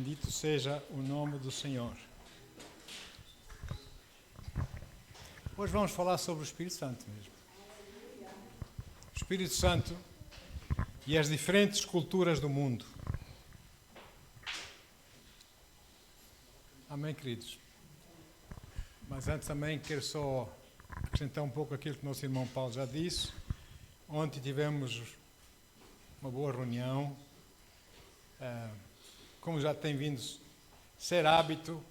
Bendito seja o nome do Senhor. Hoje vamos falar sobre o Espírito Santo mesmo. O Espírito Santo e as diferentes culturas do mundo. Amém, queridos? Mas antes também quero só acrescentar um pouco aquilo que o nosso irmão Paulo já disse. Ontem tivemos uma boa reunião. Como já tem vindo ser hábito,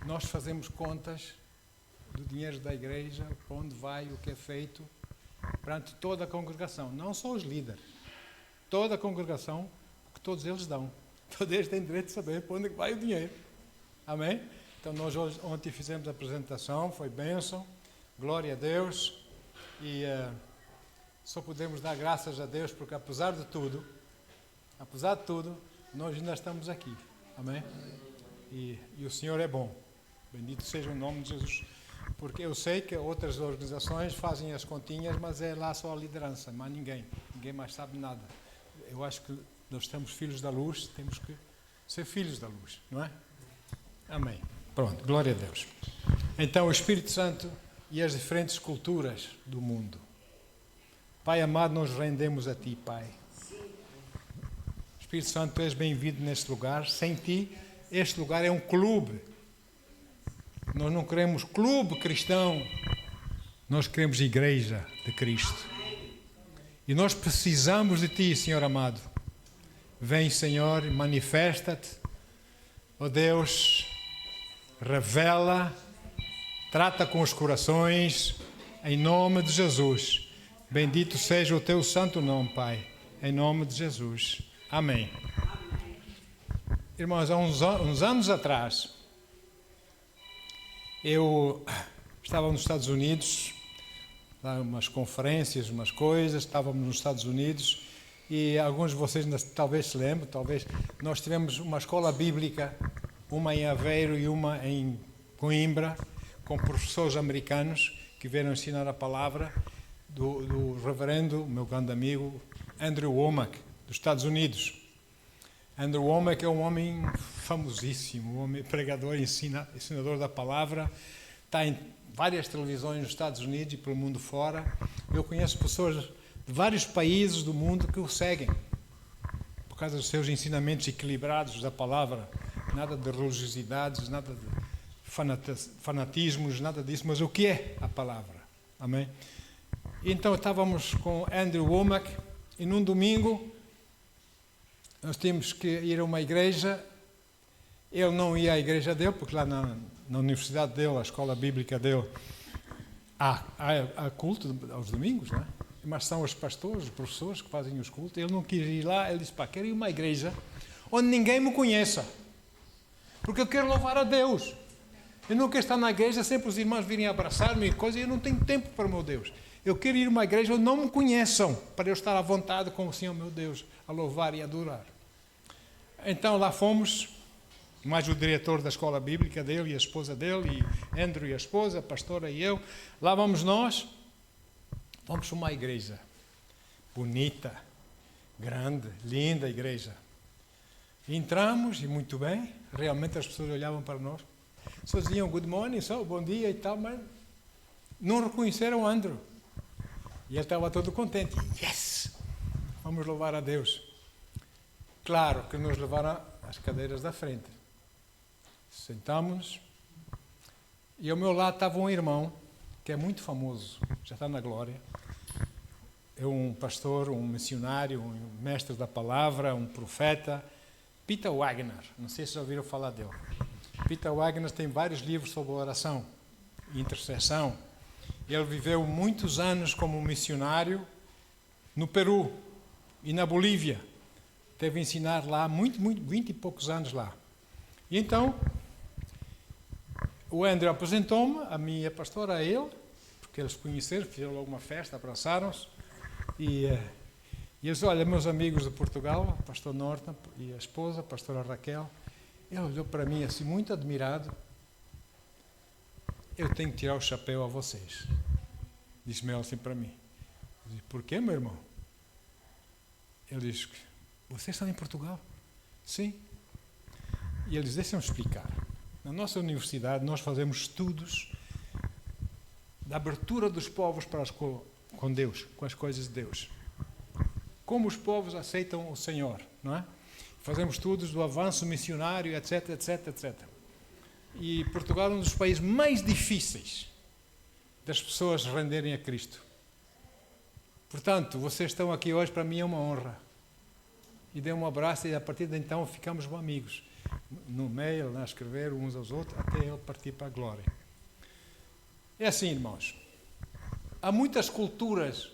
nós fazemos contas do dinheiro da igreja, para onde vai, o que é feito, perante toda a congregação, não só os líderes, toda a congregação, porque todos eles dão. Todos eles têm direito de saber para onde vai o dinheiro. Amém? Então nós ontem fizemos a apresentação, foi bênção, glória a Deus, e só podemos dar graças a Deus, porque apesar de tudo, nós ainda estamos aqui. Amém? E o Senhor é bom. Bendito seja o nome de Jesus. Porque eu sei que outras organizações fazem as continhas, mas é lá só a liderança, mas ninguém mais sabe nada. Eu acho que nós estamos filhos da luz, temos que ser filhos da luz, não é? Amém. Pronto, glória a Deus. Então, o Espírito Santo e as diferentes culturas do mundo. Pai amado, nós rendemos a Ti, Pai. Espírito Santo, Tu és bem-vindo neste lugar. Sem Ti, este lugar é um clube. Nós não queremos clube cristão, nós queremos igreja de Cristo. E nós precisamos de Ti, Senhor amado. Vem, Senhor, manifesta-te. Ó Deus, revela, trata com os corações, em nome de Jesus. Bendito seja o Teu santo nome, Pai, em nome de Jesus. Amém. Irmãos, há uns anos atrás, eu estava nos Estados Unidos, lá umas conferências, umas coisas, estávamos nos Estados Unidos, e alguns de vocês talvez se lembrem, nós tivemos uma escola bíblica, uma em Aveiro e uma em Coimbra, com professores americanos que vieram ensinar a palavra do reverendo, meu grande amigo, Andrew Wommack, dos Estados Unidos. Andrew Wommack é um homem famosíssimo, um homem pregador, ensinador da palavra, está em várias televisões nos Estados Unidos e pelo mundo fora. Eu conheço pessoas de vários países do mundo que o seguem, por causa dos seus ensinamentos equilibrados da palavra, nada de religiosidades, nada de fanatismos, nada disso, mas o que é a palavra? Amém? Então estávamos com Andrew Wommack e num domingo nós tínhamos que ir a uma igreja. Ele não ia à igreja dele, porque lá na universidade dele, a escola bíblica dele, há culto aos domingos, não é? Mas são os pastores, os professores que fazem os cultos. Ele não quis ir lá, ele disse, quero ir a uma igreja onde ninguém me conheça, porque eu quero louvar a Deus. Eu não quero estar na igreja sempre os irmãos virem abraçar-me e coisa, e eu não tenho tempo para o meu Deus. Eu quero ir a uma igreja onde não me conheçam, para eu estar à vontade com o Senhor meu Deus, a louvar e adorar. Então lá fomos, mais o diretor da escola bíblica dele e a esposa dele, e Andrew e a esposa, a pastora e eu. Lá vamos nós, vamos para uma igreja bonita, grande, linda igreja. Entramos e muito bem, realmente as pessoas olhavam para nós, só diziam good morning, bom dia e tal, mas não reconheceram Andrew. E ele estava todo contente. Yes! Vamos louvar a Deus. Claro que nos levaram às cadeiras da frente. Sentamos e ao meu lado estava um irmão que é muito famoso, já está na glória. É um pastor, um missionário, um mestre da palavra, um profeta, Peter Wagner. Não sei se já ouviram falar dele. Peter Wagner tem vários livros sobre oração e intercessão. Ele viveu muitos anos como missionário no Peru e na Bolívia. Teve a ensinar lá, 20 e poucos anos lá. E então, o André apresentou-me, a minha pastora, a ele, porque eles conheceram, fizeram logo uma festa, abraçaram-se. E eles, olha, meus amigos de Portugal, o pastor Norton e a esposa, a pastora Raquel, ele olhou para mim assim, muito admirado. Eu tenho que tirar o chapéu a vocês. Disse-me ele assim para mim. Eu disse, por quê, meu irmão? Ele disse, vocês estão em Portugal? Sim. E eles deixam explicar. Na nossa universidade nós fazemos estudos da abertura dos povos para com Deus, com as coisas de Deus. Como os povos aceitam o Senhor, não é? Fazemos estudos do avanço missionário, etc, etc, etc. E Portugal é um dos países mais difíceis das pessoas renderem a Cristo. Portanto, vocês estão aqui hoje, para mim é uma honra. E dê um abraço e a partir de então ficamos amigos. No mail, a escrever uns aos outros, até ele partir para a glória. É assim, irmãos. Há muitas culturas,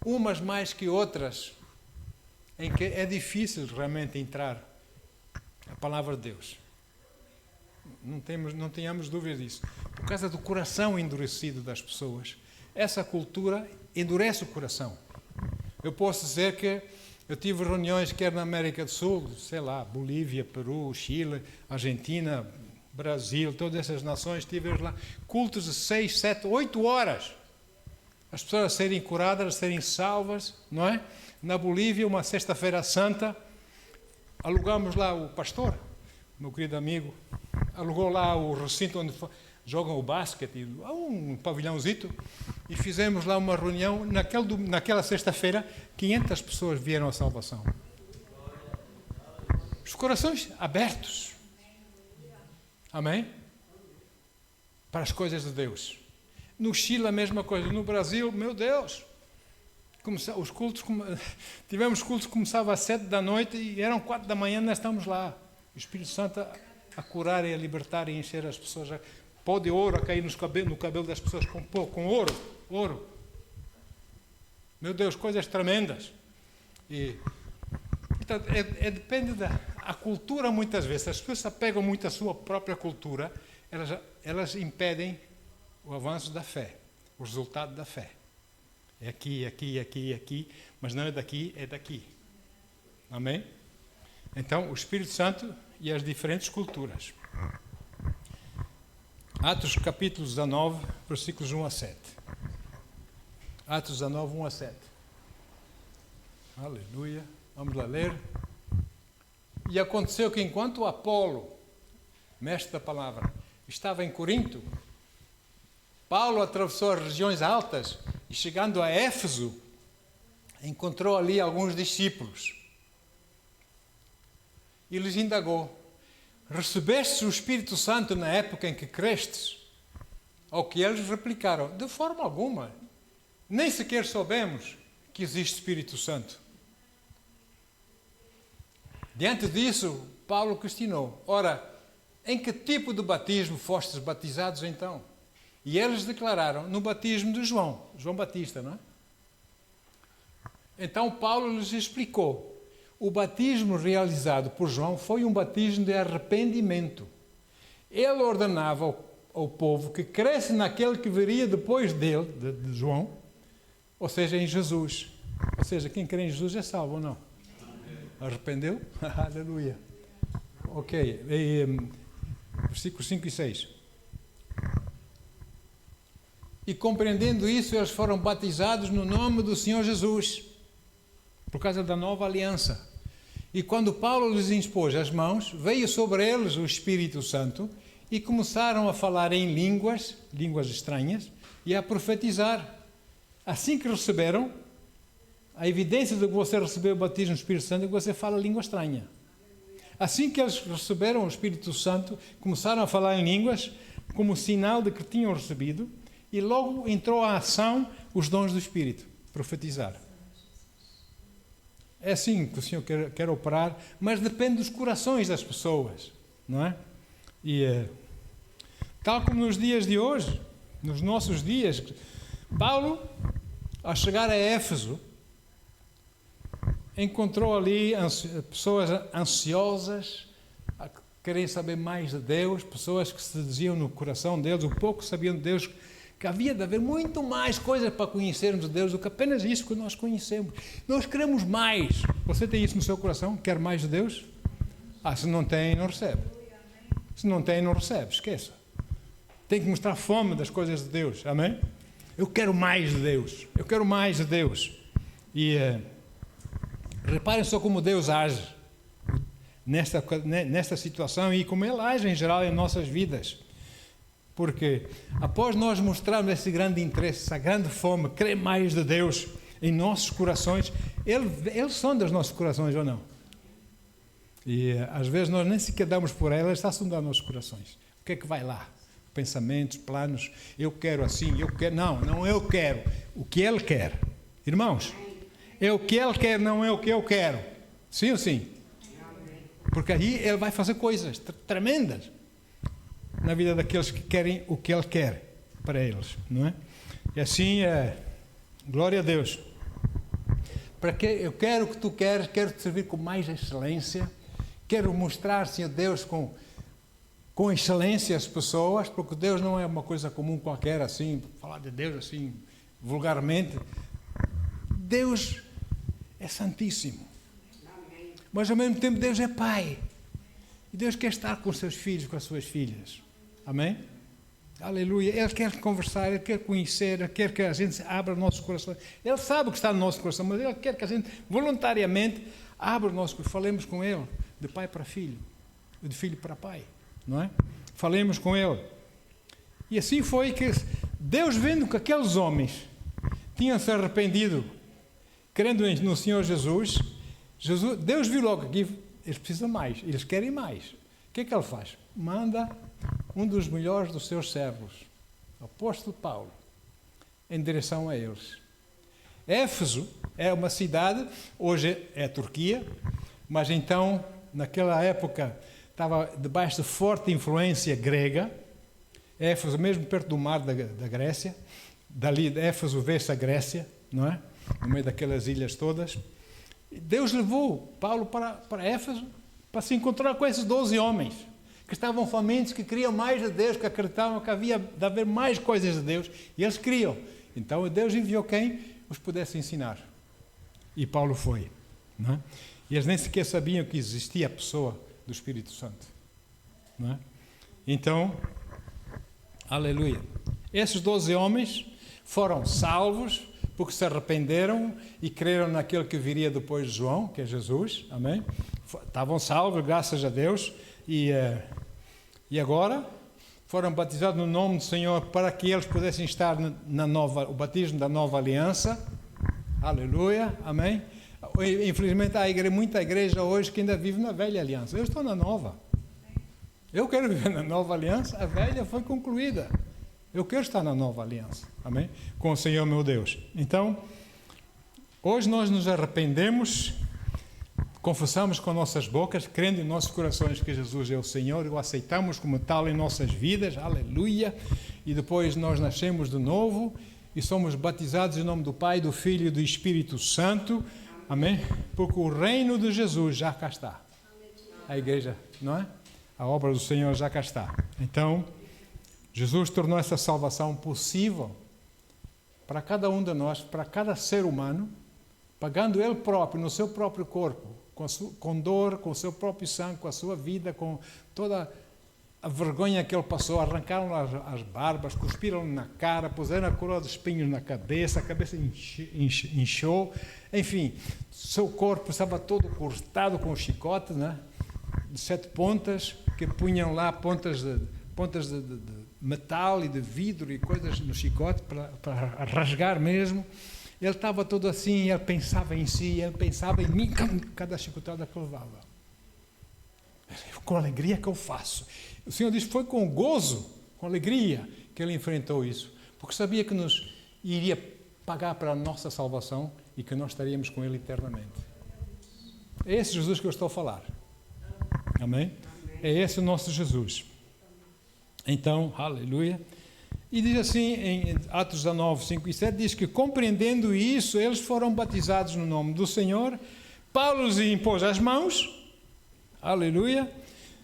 umas mais que outras, em que é difícil realmente entrar a palavra de Deus. Não tenhamos dúvida disso. Por causa do coração endurecido das pessoas, essa cultura endurece o coração. Eu posso dizer que eu tive reuniões quer na América do Sul, sei lá, Bolívia, Peru, Chile, Argentina, Brasil, todas essas nações, tive lá cultos de 6, 7, 8 horas. As pessoas a serem curadas, a serem salvas, não é? Na Bolívia, uma sexta-feira santa, alugamos lá o pastor, meu querido amigo, alugou lá o recinto onde jogam o basquete, um pavilhãozito, e fizemos lá uma reunião. Naquela sexta-feira, 500 pessoas vieram à salvação. Os corações abertos. Amém? Para as coisas de Deus. No Chile a mesma coisa. No Brasil, meu Deus, os cultos, tivemos cultos que começavam às 7 da noite e eram 4 da manhã, nós estamos lá. O Espírito Santo a curar e a libertar e encher as pessoas. Pó de ouro a cair no cabelo das pessoas com ouro. Meu Deus, coisas tremendas. E, portanto, depende da cultura muitas vezes. As pessoas se apegam muito à sua própria cultura, elas impedem o avanço da fé, o resultado da fé. É aqui, mas não é daqui, é daqui. Amém? Então, o Espírito Santo e as diferentes culturas. Atos capítulo 19, versículos 1 a 7. Atos 19, 1 a 7. Aleluia. Vamos lá ler. E aconteceu que enquanto Apolo, mestre da palavra, estava em Corinto, Paulo atravessou as regiões altas e, chegando a Éfeso, encontrou ali alguns discípulos. E lhes indagou: recebestes o Espírito Santo na época em que crestes? Ao que eles replicaram: de forma alguma, nem sequer soubemos que existe Espírito Santo. Diante disso, Paulo questionou: ora, em que tipo de batismo fostes batizados então? E eles declararam: no batismo de João Batista, não é? Então Paulo lhes explicou: o batismo realizado por João foi um batismo de arrependimento. Ele ordenava ao povo que cresce naquele que viria depois dele, de João, ou seja, em Jesus. Ou seja, quem crê em Jesus é salvo ou não? Arrependeu? Aleluia. Ok. Versículos 5 e 6. E compreendendo isso, eles foram batizados no nome do Senhor Jesus, por causa da nova aliança. E quando Paulo lhes impôs as mãos, veio sobre eles o Espírito Santo e começaram a falar em línguas estranhas, e a profetizar. Assim que receberam, a evidência de que você recebeu o batismo do Espírito Santo é que você fala língua estranha. Assim que eles receberam o Espírito Santo, começaram a falar em línguas, como sinal de que tinham recebido, e logo entrou à ação os dons do Espírito, profetizar. É assim que o Senhor quer operar, mas depende dos corações das pessoas, não é? E tal como nos dias de hoje, nos nossos dias, Paulo, ao chegar a Éfeso, encontrou ali pessoas ansiosas, a querem saber mais de Deus, pessoas que se diziam no coração deles, o pouco sabiam de Deus, que havia de haver muito mais coisas para conhecermos de Deus do que apenas isso que nós conhecemos. Nós queremos mais. Você tem isso no seu coração? Quer mais de Deus? Se não tem, não recebe. Se não tem, não recebe. Esqueça. Tem que mostrar fome das coisas de Deus. Amém? Eu quero mais de Deus. Eu quero mais de Deus. E reparem só como Deus age. nesta situação e como Ele age em geral em nossas vidas. Porque após nós mostrarmos esse grande interesse, essa grande fome, querer mais de Deus em nossos corações, Ele sonda os nossos corações ou não? E às vezes nós nem sequer damos por Ele está sondando nossos corações. O que é que vai lá? Pensamentos, planos, eu quero assim, eu quero... Não eu quero, o que Ele quer. Irmãos, é o que Ele quer, não é o que eu quero. Sim ou sim? Porque aí Ele vai fazer coisas tremendas na vida daqueles que querem o que Ele quer para eles, não é? E assim, glória a Deus. Para que eu quero o que tu queres, quero te servir com mais excelência, quero mostrar, Senhor Deus, com excelência as pessoas, porque Deus não é uma coisa comum qualquer, assim, falar de Deus assim, vulgarmente. Deus é santíssimo. Mas ao mesmo tempo Deus é Pai. E Deus quer estar com os seus filhos, com as suas filhas. Amém? Aleluia. Ele quer conversar, Ele quer conhecer, Ele quer que a gente abra o nosso coração. Ele sabe o que está no nosso coração, mas Ele quer que a gente voluntariamente abra o nosso coração. Falemos com Ele, de pai para filho, de filho para pai. Não é? Falemos com Ele. E assim foi que Deus, vendo que aqueles homens tinham se arrependido, crendo no Senhor Jesus, Deus viu logo que eles precisam mais, eles querem mais. O que é que Ele faz? Manda um dos melhores dos seus servos, o apóstolo Paulo, em direção a eles. Éfeso é uma cidade, hoje é a Turquia, mas então, naquela época, estava debaixo de forte influência grega. Éfeso, mesmo perto do mar da Grécia, dali de Éfeso vê-se a Grécia, não é? No meio daquelas ilhas todas. Deus levou Paulo para Éfeso para se encontrar com esses 12 homens que estavam famintos, que queriam mais de Deus, que acreditavam que havia de haver mais coisas de Deus, e eles queriam. Então Deus enviou quem os pudesse ensinar. E Paulo foi. Não é? E eles nem sequer sabiam que existia a pessoa do Espírito Santo. Não é? Então, aleluia. Esses 12 homens foram salvos porque se arrependeram e creram naquele que viria depois de João, que é Jesus. Amém? Estavam salvos, graças a Deus. E agora foram batizados no nome do Senhor para que eles pudessem estar o batismo da nova aliança. Aleluia, amém. Infelizmente há muita igreja hoje que ainda vive na velha aliança. Eu estou na nova. Eu quero viver na nova aliança, a velha foi concluída. Eu quero estar na nova aliança, amém? Com o Senhor meu Deus. Então, hoje nós nos arrependemos, confessamos com nossas bocas, crendo em nossos corações que Jesus é o Senhor, e o aceitamos como tal em nossas vidas, aleluia, e depois nós nascemos de novo e somos batizados em nome do Pai, do Filho e do Espírito Santo, amém? Porque o reino de Jesus já cá está. A igreja, não é? A obra do Senhor já cá está. Então, Jesus tornou essa salvação possível para cada um de nós, para cada ser humano, pagando Ele próprio, no seu próprio corpo, com dor, com o seu próprio sangue, com a sua vida, com toda a vergonha que Ele passou, arrancaram as barbas, cuspiram na cara, puseram a coroa de espinhos na cabeça, a cabeça inchou, enfim, seu corpo estava todo cortado com chicotes, né? De 7 pontas, que punham lá pontas de metal e de vidro e coisas no chicote para rasgar mesmo. Ele estava todo assim, ele pensava em si, ele pensava em mim, cada chicotada que eu levava. Com alegria que eu faço. O Senhor disse, foi com gozo, com alegria que ele enfrentou isso, porque sabia que nos iria pagar para a nossa salvação e que nós estaríamos com Ele eternamente. É esse Jesus que eu estou a falar. Amém? É esse o nosso Jesus. Então, aleluia. E diz assim, em Atos 19, 5 e 7, diz que compreendendo isso, eles foram batizados no nome do Senhor, Paulo lhes impôs as mãos, aleluia,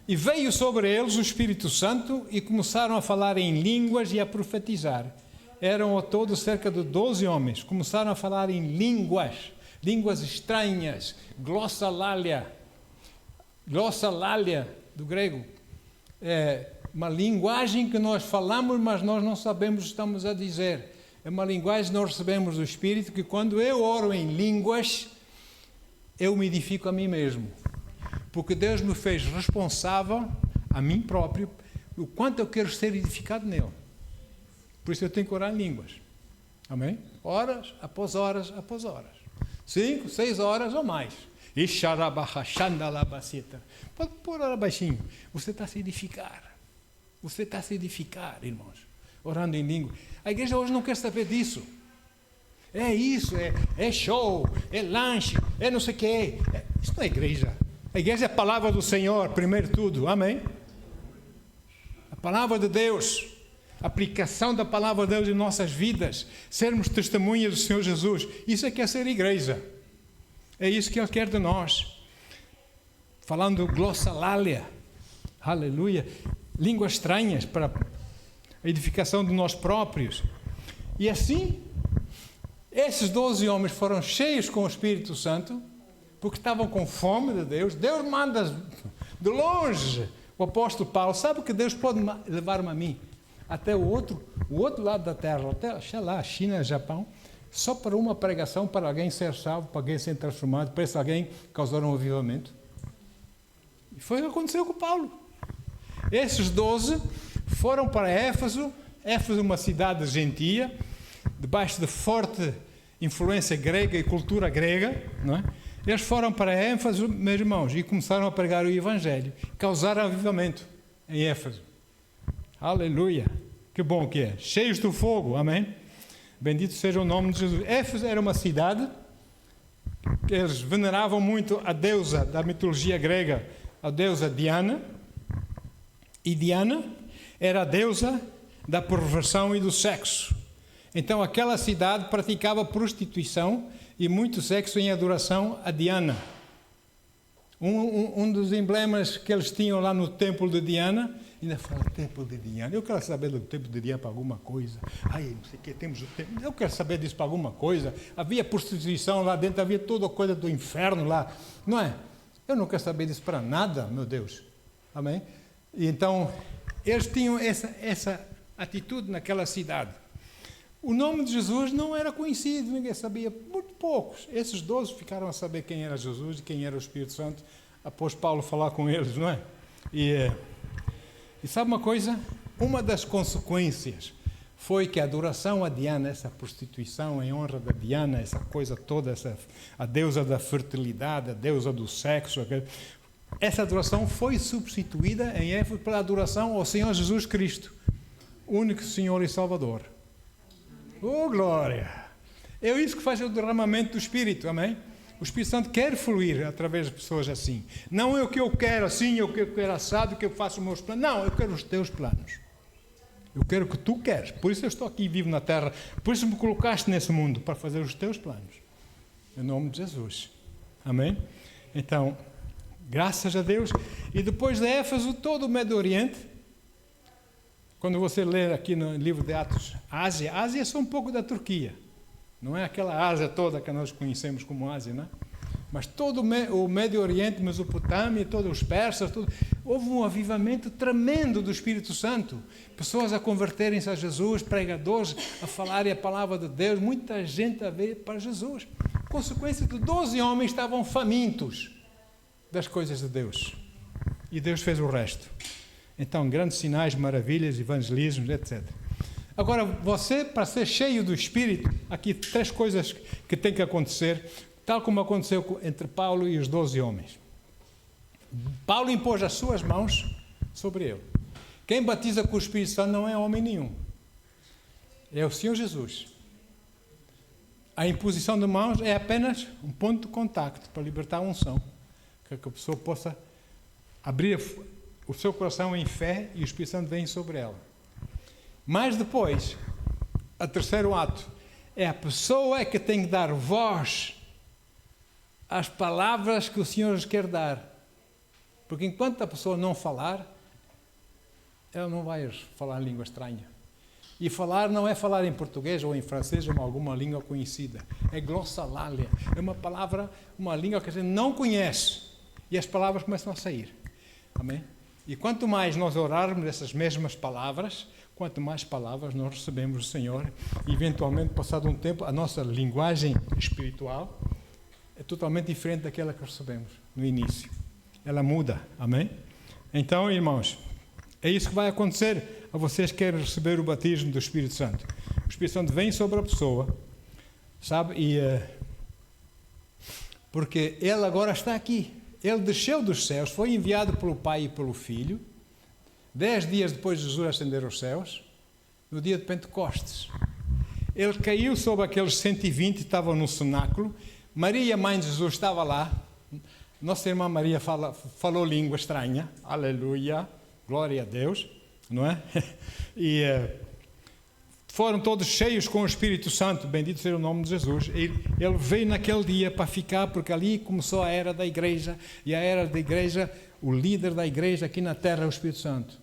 e veio sobre eles o Espírito Santo e começaram a falar em línguas e a profetizar. Eram ao todo cerca de 12 homens, começaram a falar em línguas estranhas, glossolalia do grego, uma linguagem que nós falamos, mas nós não sabemos o que estamos a dizer. É uma linguagem que nós recebemos do Espírito, que quando eu oro em línguas, eu me edifico a mim mesmo. porque Deus me fez responsável a mim próprio, o quanto eu quero ser edificado nele. Por isso eu tenho que orar em línguas. Amém? Horas após horas após horas. 5, 6 horas ou mais. Pode pôr orar baixinho. Você está a se edificar. Você está a se edificar, irmãos. Orando em língua. A igreja hoje não quer saber disso. É isso, é show, é lanche, é não sei o quê. Isso não é igreja. A igreja é a palavra do Senhor, primeiro tudo. Amém? A palavra de Deus. A aplicação da palavra de Deus em nossas vidas. Sermos testemunhas do Senhor Jesus. Isso é que é ser igreja. É isso que Ele quer de nós. Falando glossolalia. Aleluia. Línguas estranhas para a edificação de nós próprios. E assim, esses 12 homens foram cheios com o Espírito Santo, porque estavam com fome de Deus. Deus manda de longe. O apóstolo Paulo, sabe que Deus pode levar-me a mim até o outro lado da terra, até lá, a China, Japão, só para uma pregação, para alguém ser salvo, para alguém ser transformado, para esse alguém causar um avivamento. E foi o que aconteceu com Paulo. Esses 12 foram para Éfeso. Éfeso é uma cidade gentia, debaixo de forte influência grega e cultura grega, não é? Eles foram para Éfeso, meus irmãos, e começaram a pregar o Evangelho. Causaram avivamento em Éfeso. Aleluia! Que bom que é. Cheios do fogo, amém? Bendito seja o nome de Jesus. Éfeso era uma cidade que eles veneravam muito a deusa da mitologia grega, a deusa Diana. E Diana era a deusa da perversão e do sexo. Então aquela cidade praticava prostituição e muito sexo em adoração a Diana. Um dos emblemas que eles tinham lá no templo de Diana, ainda fala templo de Diana, eu quero saber do templo de Diana para alguma coisa. Ai, não sei o que, temos o templo, eu quero saber disso para alguma coisa. Havia prostituição lá dentro, havia toda a coisa do inferno lá, não é? Eu não quero saber disso para nada, meu Deus. Amém? E então, eles tinham essa atitude naquela cidade. O nome de Jesus não era conhecido, ninguém sabia, muito poucos. Esses 12 ficaram a saber quem era Jesus e quem era o Espírito Santo, após Paulo falar com eles, não é? E sabe uma coisa? Uma das consequências foi que a adoração a Diana, essa prostituição em honra da Diana, essa coisa toda, a deusa da fertilidade, a deusa do sexo, essa adoração foi substituída em Éfeso pela adoração ao Senhor Jesus Cristo, único Senhor e Salvador. Oh, glória! É isso que faz o derramamento do Espírito, amém? O Espírito Santo quer fluir através de pessoas assim. Não é o que eu quero assim, eu quero assado, que eu faço os meus planos. Não, eu quero os teus planos. Eu quero o que tu queres. Por isso eu estou aqui vivo na terra. Por isso me colocaste nesse mundo, para fazer os teus planos. Em nome de Jesus. Amém? Então, graças a Deus. E depois de Éfeso, todo o Médio Oriente. Quando você lê aqui no livro de Atos, Ásia é só um pouco da Turquia. Não é aquela Ásia toda que nós conhecemos como Ásia, não é? Mas todo o Médio Oriente, Mesopotâmia, todos os persas, houve um avivamento tremendo do Espírito Santo. Pessoas a converterem-se a Jesus, pregadores a falarem a palavra de Deus, muita gente a ver para Jesus. Consequência de 12 homens estavam famintos das coisas de Deus. E Deus fez o resto. Então, grandes sinais, maravilhas, evangelismos, etc. Agora, você, para ser cheio do Espírito, aqui 3 coisas que têm que acontecer, tal como aconteceu entre Paulo e os 12 homens. Paulo impôs as suas mãos sobre ele. Quem batiza com o Espírito Santo não é homem nenhum. É o Senhor Jesus. A imposição de mãos é apenas um ponto de contacto para libertar a unção, que a pessoa possa abrir o seu coração em fé e o Espírito Santo vem sobre ela. Mas depois, o terceiro ato, é a pessoa que tem que dar voz às palavras que o Senhor lhes quer dar. Porque enquanto a pessoa não falar, ela não vai falar língua estranha. E falar não é falar em português ou em francês ou alguma língua conhecida. É glossolalia. É uma palavra, uma língua que a gente não conhece. E as palavras começam a sair. Amém? E quanto mais nós orarmos essas mesmas palavras, quanto mais palavras nós recebemos do Senhor, e eventualmente, passado um tempo, a nossa linguagem espiritual é totalmente diferente daquela que recebemos no início. ela muda. Amém? Então, irmãos, é isso que vai acontecer a vocês que querem receber o batismo do Espírito Santo. O Espírito Santo vem sobre a pessoa, sabe? Porque Ele agora está aqui. Ele desceu dos céus, foi enviado pelo Pai e pelo Filho. 10 dias depois de Jesus ascender aos céus, no dia de Pentecostes. Ele caiu sobre aqueles 120 que estavam no cenáculo. Maria, mãe de Jesus, estava lá. Nossa irmã Maria falou língua estranha. Aleluia. Glória a Deus. Não é? E foram todos cheios com o Espírito Santo. Bendito seja o nome de Jesus. Ele veio naquele dia para ficar, porque ali começou a era da igreja. E a era da igreja, o líder da igreja aqui na terra é o Espírito Santo.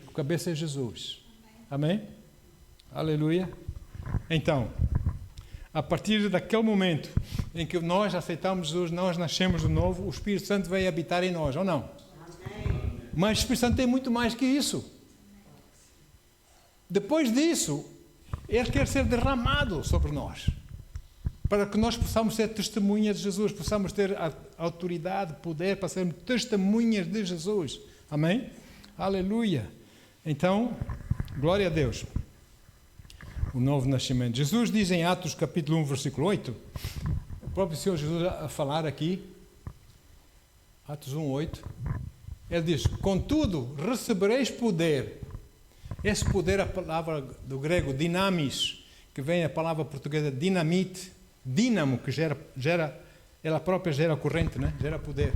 O cabeça é Jesus. Amém? Aleluia. Então, a partir daquele momento em que nós aceitamos Jesus, nós nascemos de novo, o Espírito Santo veio habitar em nós, ou não? Amém. Mas o Espírito Santo tem muito mais que isso. Depois disso, Ele quer ser derramado sobre nós, para que nós possamos ser testemunhas de Jesus, possamos ter a autoridade, poder para sermos testemunhas de Jesus. Amém? Aleluia. Então, glória a Deus. O novo nascimento. Jesus diz em Atos capítulo 1, versículo 8, o próprio Senhor Jesus a falar aqui, Atos 1, 8, Ele diz, contudo, recebereis poder. Esse poder, a palavra do grego dinamis, que vem a palavra portuguesa dinamite, dínamo, que gera ela própria gera corrente, né? Gera poder.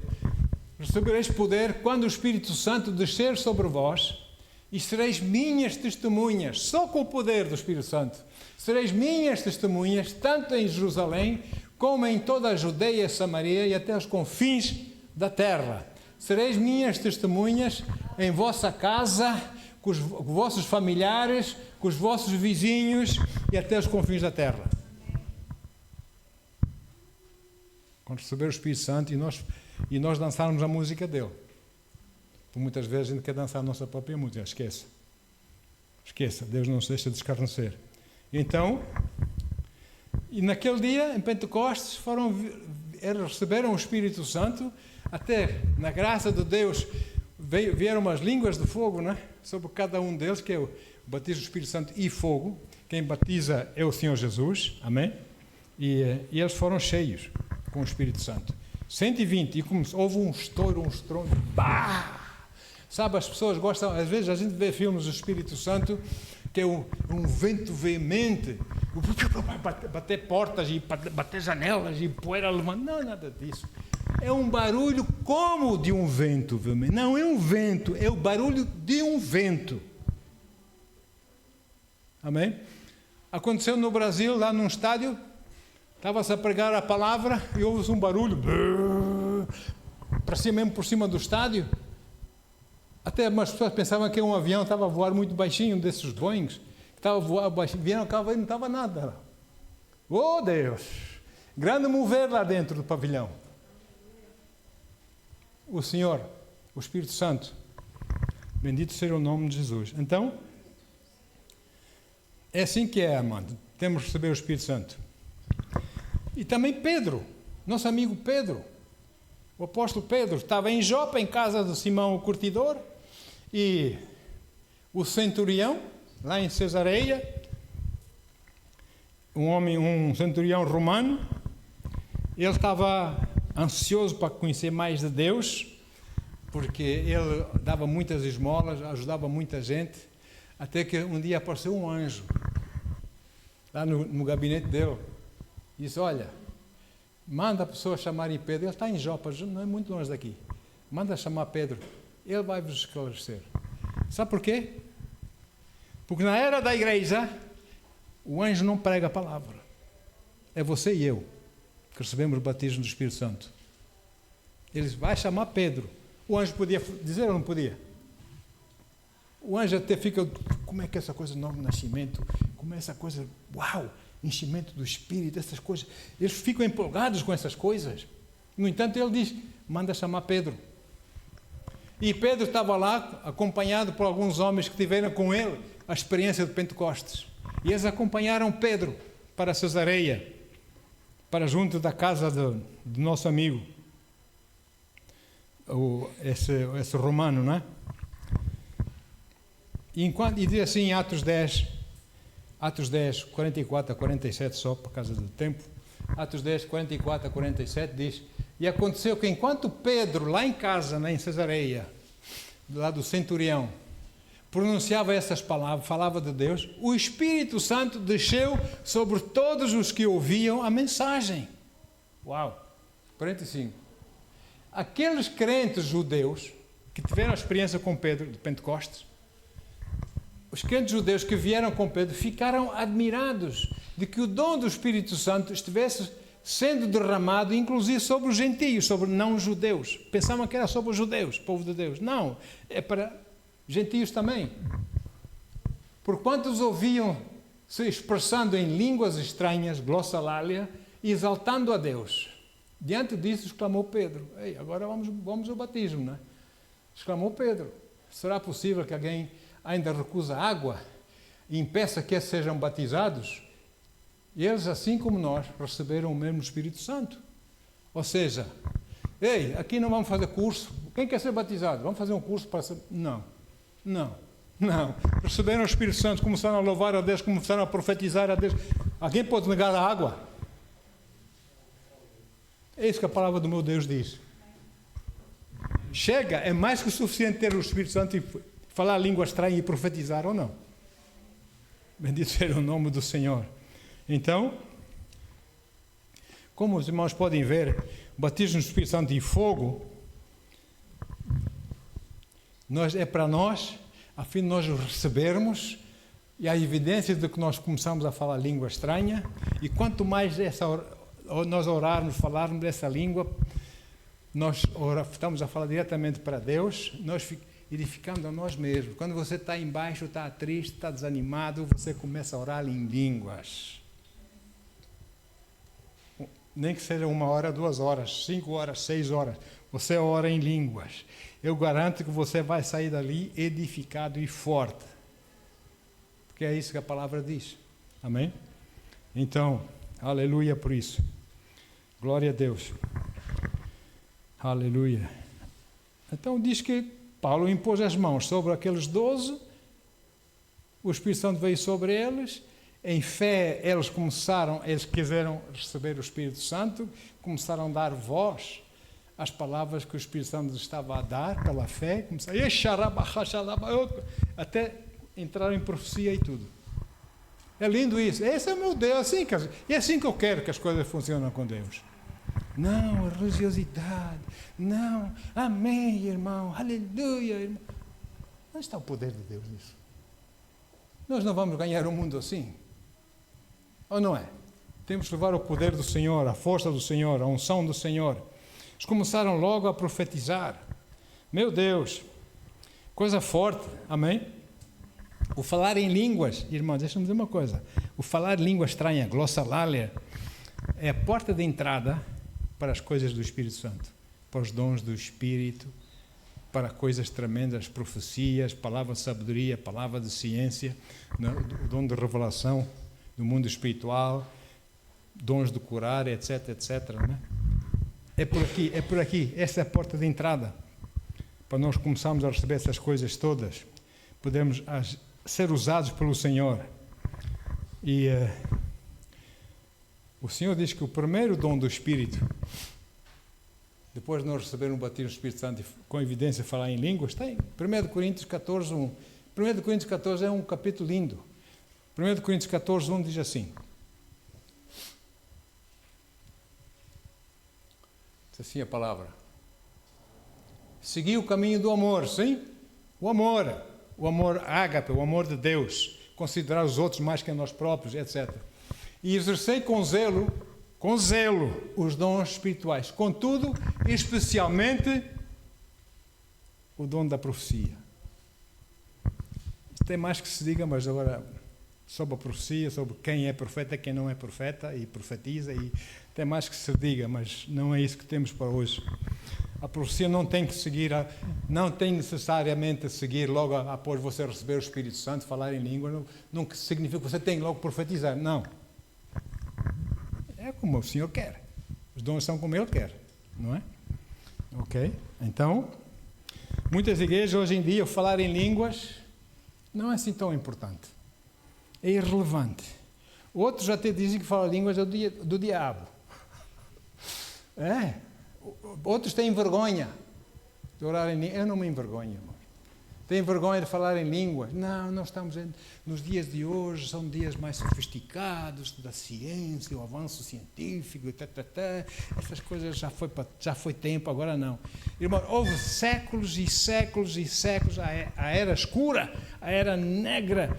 Recebereis poder quando o Espírito Santo descer sobre vós, e sereis minhas testemunhas, só com o poder do Espírito Santo. Sereis minhas testemunhas, tanto em Jerusalém, como em toda a Judeia, Samaria e até os confins da terra. Sereis minhas testemunhas em vossa casa, com os vossos familiares, com os vossos vizinhos e até os confins da terra. Quando receber o Espírito Santo e nós dançarmos a música dele. Por muitas vezes a gente quer dançar a nossa própria música. Esqueça, Deus não se deixa descarnecer. Então, e naquele dia, em Pentecostes, receberam o Espírito Santo, até na graça de Deus vieram umas línguas de fogo, né, sobre cada um deles, que é o batismo do Espírito Santo e fogo. Quem batiza é o Senhor Jesus, amém? E eles foram cheios com o Espírito Santo. 120, e como houve um estouro, um estrondo, bah! Sabe, as pessoas gostam, às vezes a gente vê filmes do Espírito Santo, que é um vento veemente, bater portas e bater janelas e poeira levando. Não é nada disso. É um barulho como de um vento veemente. Não é um vento, é o barulho de um vento. Amém? Aconteceu no Brasil, lá num estádio, estava-se a pregar a palavra e houve um barulho, para cima, mesmo por cima do estádio. Até umas pessoas pensavam que um avião estava a voar muito baixinho, um desses Boeings, que estava a voar baixinho, vieram cá e não estava nada. Oh Deus! Grande mover lá dentro do pavilhão. O Senhor, o Espírito Santo, bendito seja o nome de Jesus. Então, é assim que é, amado. Temos que receber o Espírito Santo. E também Pedro, nosso amigo Pedro, o apóstolo Pedro, estava em Jope, em casa de Simão o curtidor, e o centurião, lá em Cesareia, um centurião romano, ele estava ansioso para conhecer mais de Deus, porque ele dava muitas esmolas, ajudava muita gente, até que um dia apareceu um anjo, lá no gabinete dele, e disse, olha, manda a pessoa chamarem Pedro, ele está em Jopa, não é muito longe daqui, manda chamar Pedro, ele vai vos esclarecer. Sabe porquê? Porque na era da igreja, o anjo não prega a palavra, é você e eu que recebemos o batismo do Espírito Santo. Ele vai chamar Pedro. O anjo podia dizer ou não podia? O anjo até fica, como é que é essa coisa do novo nascimento, como é essa coisa, uau, enchimento do Espírito, essas coisas, eles ficam empolgados com essas coisas. No entanto, ele diz, manda chamar Pedro. E Pedro estava lá, acompanhado por alguns homens que tiveram com ele a experiência de Pentecostes. E eles acompanharam Pedro para Cesareia, para junto da casa do nosso amigo. esse romano, não é? E diz assim em Atos 10, 44 a 47, só por causa do tempo. Atos 10, 44 a 47 diz: e aconteceu que enquanto Pedro, lá em casa, em Cesareia, lá do centurião, pronunciava essas palavras, falava de Deus, o Espírito Santo desceu sobre todos os que ouviam a mensagem. Uau! 45. Aqueles crentes judeus que tiveram a experiência com Pedro de Pentecostes, os crentes judeus que vieram com Pedro ficaram admirados de que o dom do Espírito Santo estivesse sendo derramado, inclusive sobre os gentios, sobre não-judeus. Pensavam que era sobre os judeus, povo de Deus. Não, é para gentios também. Porquanto os ouviam se expressando em línguas estranhas, glossolalia, e exaltando a Deus. Diante disso, exclamou Pedro: ei, agora vamos ao batismo, não é? Exclamou Pedro: será possível que alguém ainda recusa água e impeça que esses sejam batizados? E eles, assim como nós, receberam o mesmo Espírito Santo. Ou seja, ei, aqui não vamos fazer curso. Quem quer ser batizado? Vamos fazer um curso para ser... Não. Receberam o Espírito Santo, começaram a louvar a Deus, começaram a profetizar a Deus. Alguém pode negar a água? É isso que a palavra do meu Deus diz. Chega, é mais que o suficiente ter o Espírito Santo e falar a língua estranha e profetizar, ou não? Bendito seja o nome do Senhor. Então, como os irmãos podem ver, o batismo no Espírito Santo e fogo é para nós, a fim de nós o recebermos, e a evidência de que nós começamos a falar língua estranha, e quanto mais nós orarmos, falarmos dessa língua, nós estamos a falar diretamente para Deus, nós edificando a nós mesmos. Quando você está embaixo, está triste, está desanimado, você começa a orar em línguas. Nem que seja 1 hora, 2 horas, 5 horas, 6 horas, você ora em línguas. Eu garanto que você vai sair dali edificado e forte. Porque é isso que a palavra diz. Amém? Então, aleluia por isso. Glória a Deus. Aleluia. Então diz que Paulo impôs as mãos sobre aqueles 12, o Espírito Santo veio sobre eles, em fé eles quiseram receber o Espírito Santo, começaram a dar voz às palavras que o Espírito Santo estava a dar pela fé, até entraram em profecia e tudo. É lindo isso. Esse é o meu Deus, é assim que eu quero que as coisas funcionem com Deus. Não, a religiosidade. Não, amém, irmão, aleluia, irmão. Onde está o poder de Deus nisso? Nós não vamos ganhar o mundo assim. Ou não é? Temos que levar o poder do Senhor, a força do Senhor, a unção do Senhor. Eles começaram logo a profetizar. Meu Deus, coisa forte, amém? O falar em línguas, irmãos, deixa-me dizer uma coisa. O falar língua estranha, glossolalia, é a porta de entrada para as coisas do Espírito Santo, para os dons do Espírito, para coisas tremendas, profecias, palavra de sabedoria, palavra de ciência, o dom de revelação do mundo espiritual, dons de curar, etc, etc. Né? É por aqui, essa é a porta de entrada, para nós começarmos a receber essas coisas todas, podemos ser usados pelo Senhor. E o Senhor diz que o primeiro dom do Espírito, depois de nós recebermos o batismo do Espírito Santo e com evidência falar em línguas, tem 1 Coríntios 14, 1. 1 Coríntios 14 é um capítulo lindo. 1 Coríntios 14, 1 diz assim. Diz assim a palavra. Segui o caminho do amor, sim? O amor ágape, o amor de Deus, considerar os outros mais que a nós próprios, etc. E exercei com zelo, os dons espirituais. Contudo, especialmente, o dom da profecia. Tem mais que se diga, mas agora, sobre a profecia, sobre quem é profeta, quem não é profeta, e profetiza, e tem mais que se diga, mas não é isso que temos para hoje. A profecia não tem que seguir, não tem necessariamente a seguir logo após você receber o Espírito Santo, falar em língua, não significa que você tem logo que profetizar, não. É como o Senhor quer. Os dons são como Ele quer, não é? Ok? Então, muitas igrejas hoje em dia falar em línguas não é assim tão importante. É irrelevante. Outros até dizem que falar línguas é do diabo. É. Outros têm vergonha de orar em línguas. Eu não me envergonho, irmão. Têm vergonha de falar em línguas. Não, nós estamos nos dias de hoje, são dias mais sofisticados da ciência, o avanço científico, essas coisas já foi tempo, agora não. Irmão, houve séculos e séculos e séculos, a era escura, a era negra,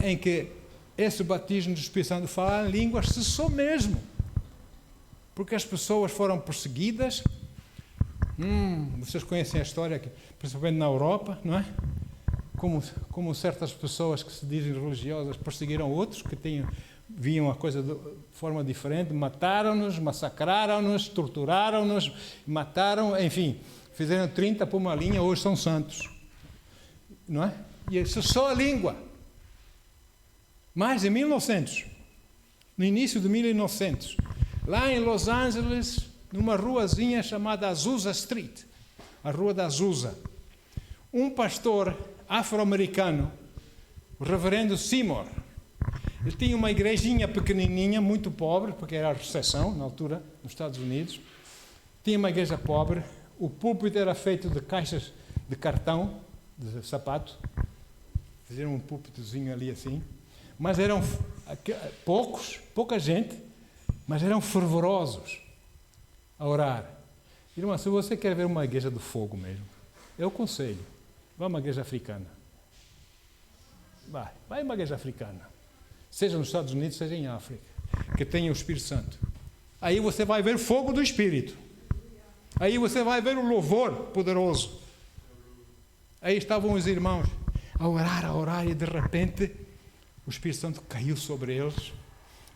em que esse batismo do Espírito Santo de falar em línguas cessou mesmo. Porque as pessoas foram perseguidas. Vocês conhecem a história, principalmente na Europa, não é? Como certas pessoas que se dizem religiosas perseguiram outros que viam a coisa de forma diferente, mataram-nos, massacraram-nos, torturaram-nos, mataram, enfim, fizeram 30 por uma linha, hoje são santos, não é? E isso só a língua. Mas em 1900, no início de 1900, lá em Los Angeles, numa ruazinha chamada Azusa Street, a Rua da Azusa, um pastor afro-americano, o reverendo Seymour, ele tinha uma igrejinha pequenininha, muito pobre, porque era a recessão, na altura, nos Estados Unidos. Tinha uma igreja pobre, o púlpito era feito de caixas de cartão, de sapato, fizeram um púlpitozinho ali assim, mas eram pouca gente, mas eram fervorosos a orar. Irmão, se você quer ver uma igreja do fogo mesmo, eu aconselho, vá a uma igreja africana. Vai a uma igreja africana. Seja nos Estados Unidos, seja em África, que tenha o Espírito Santo. Aí você vai ver fogo do Espírito. Aí você vai ver o louvor poderoso. Aí estavam os irmãos a orar, e de repente o Espírito Santo caiu sobre eles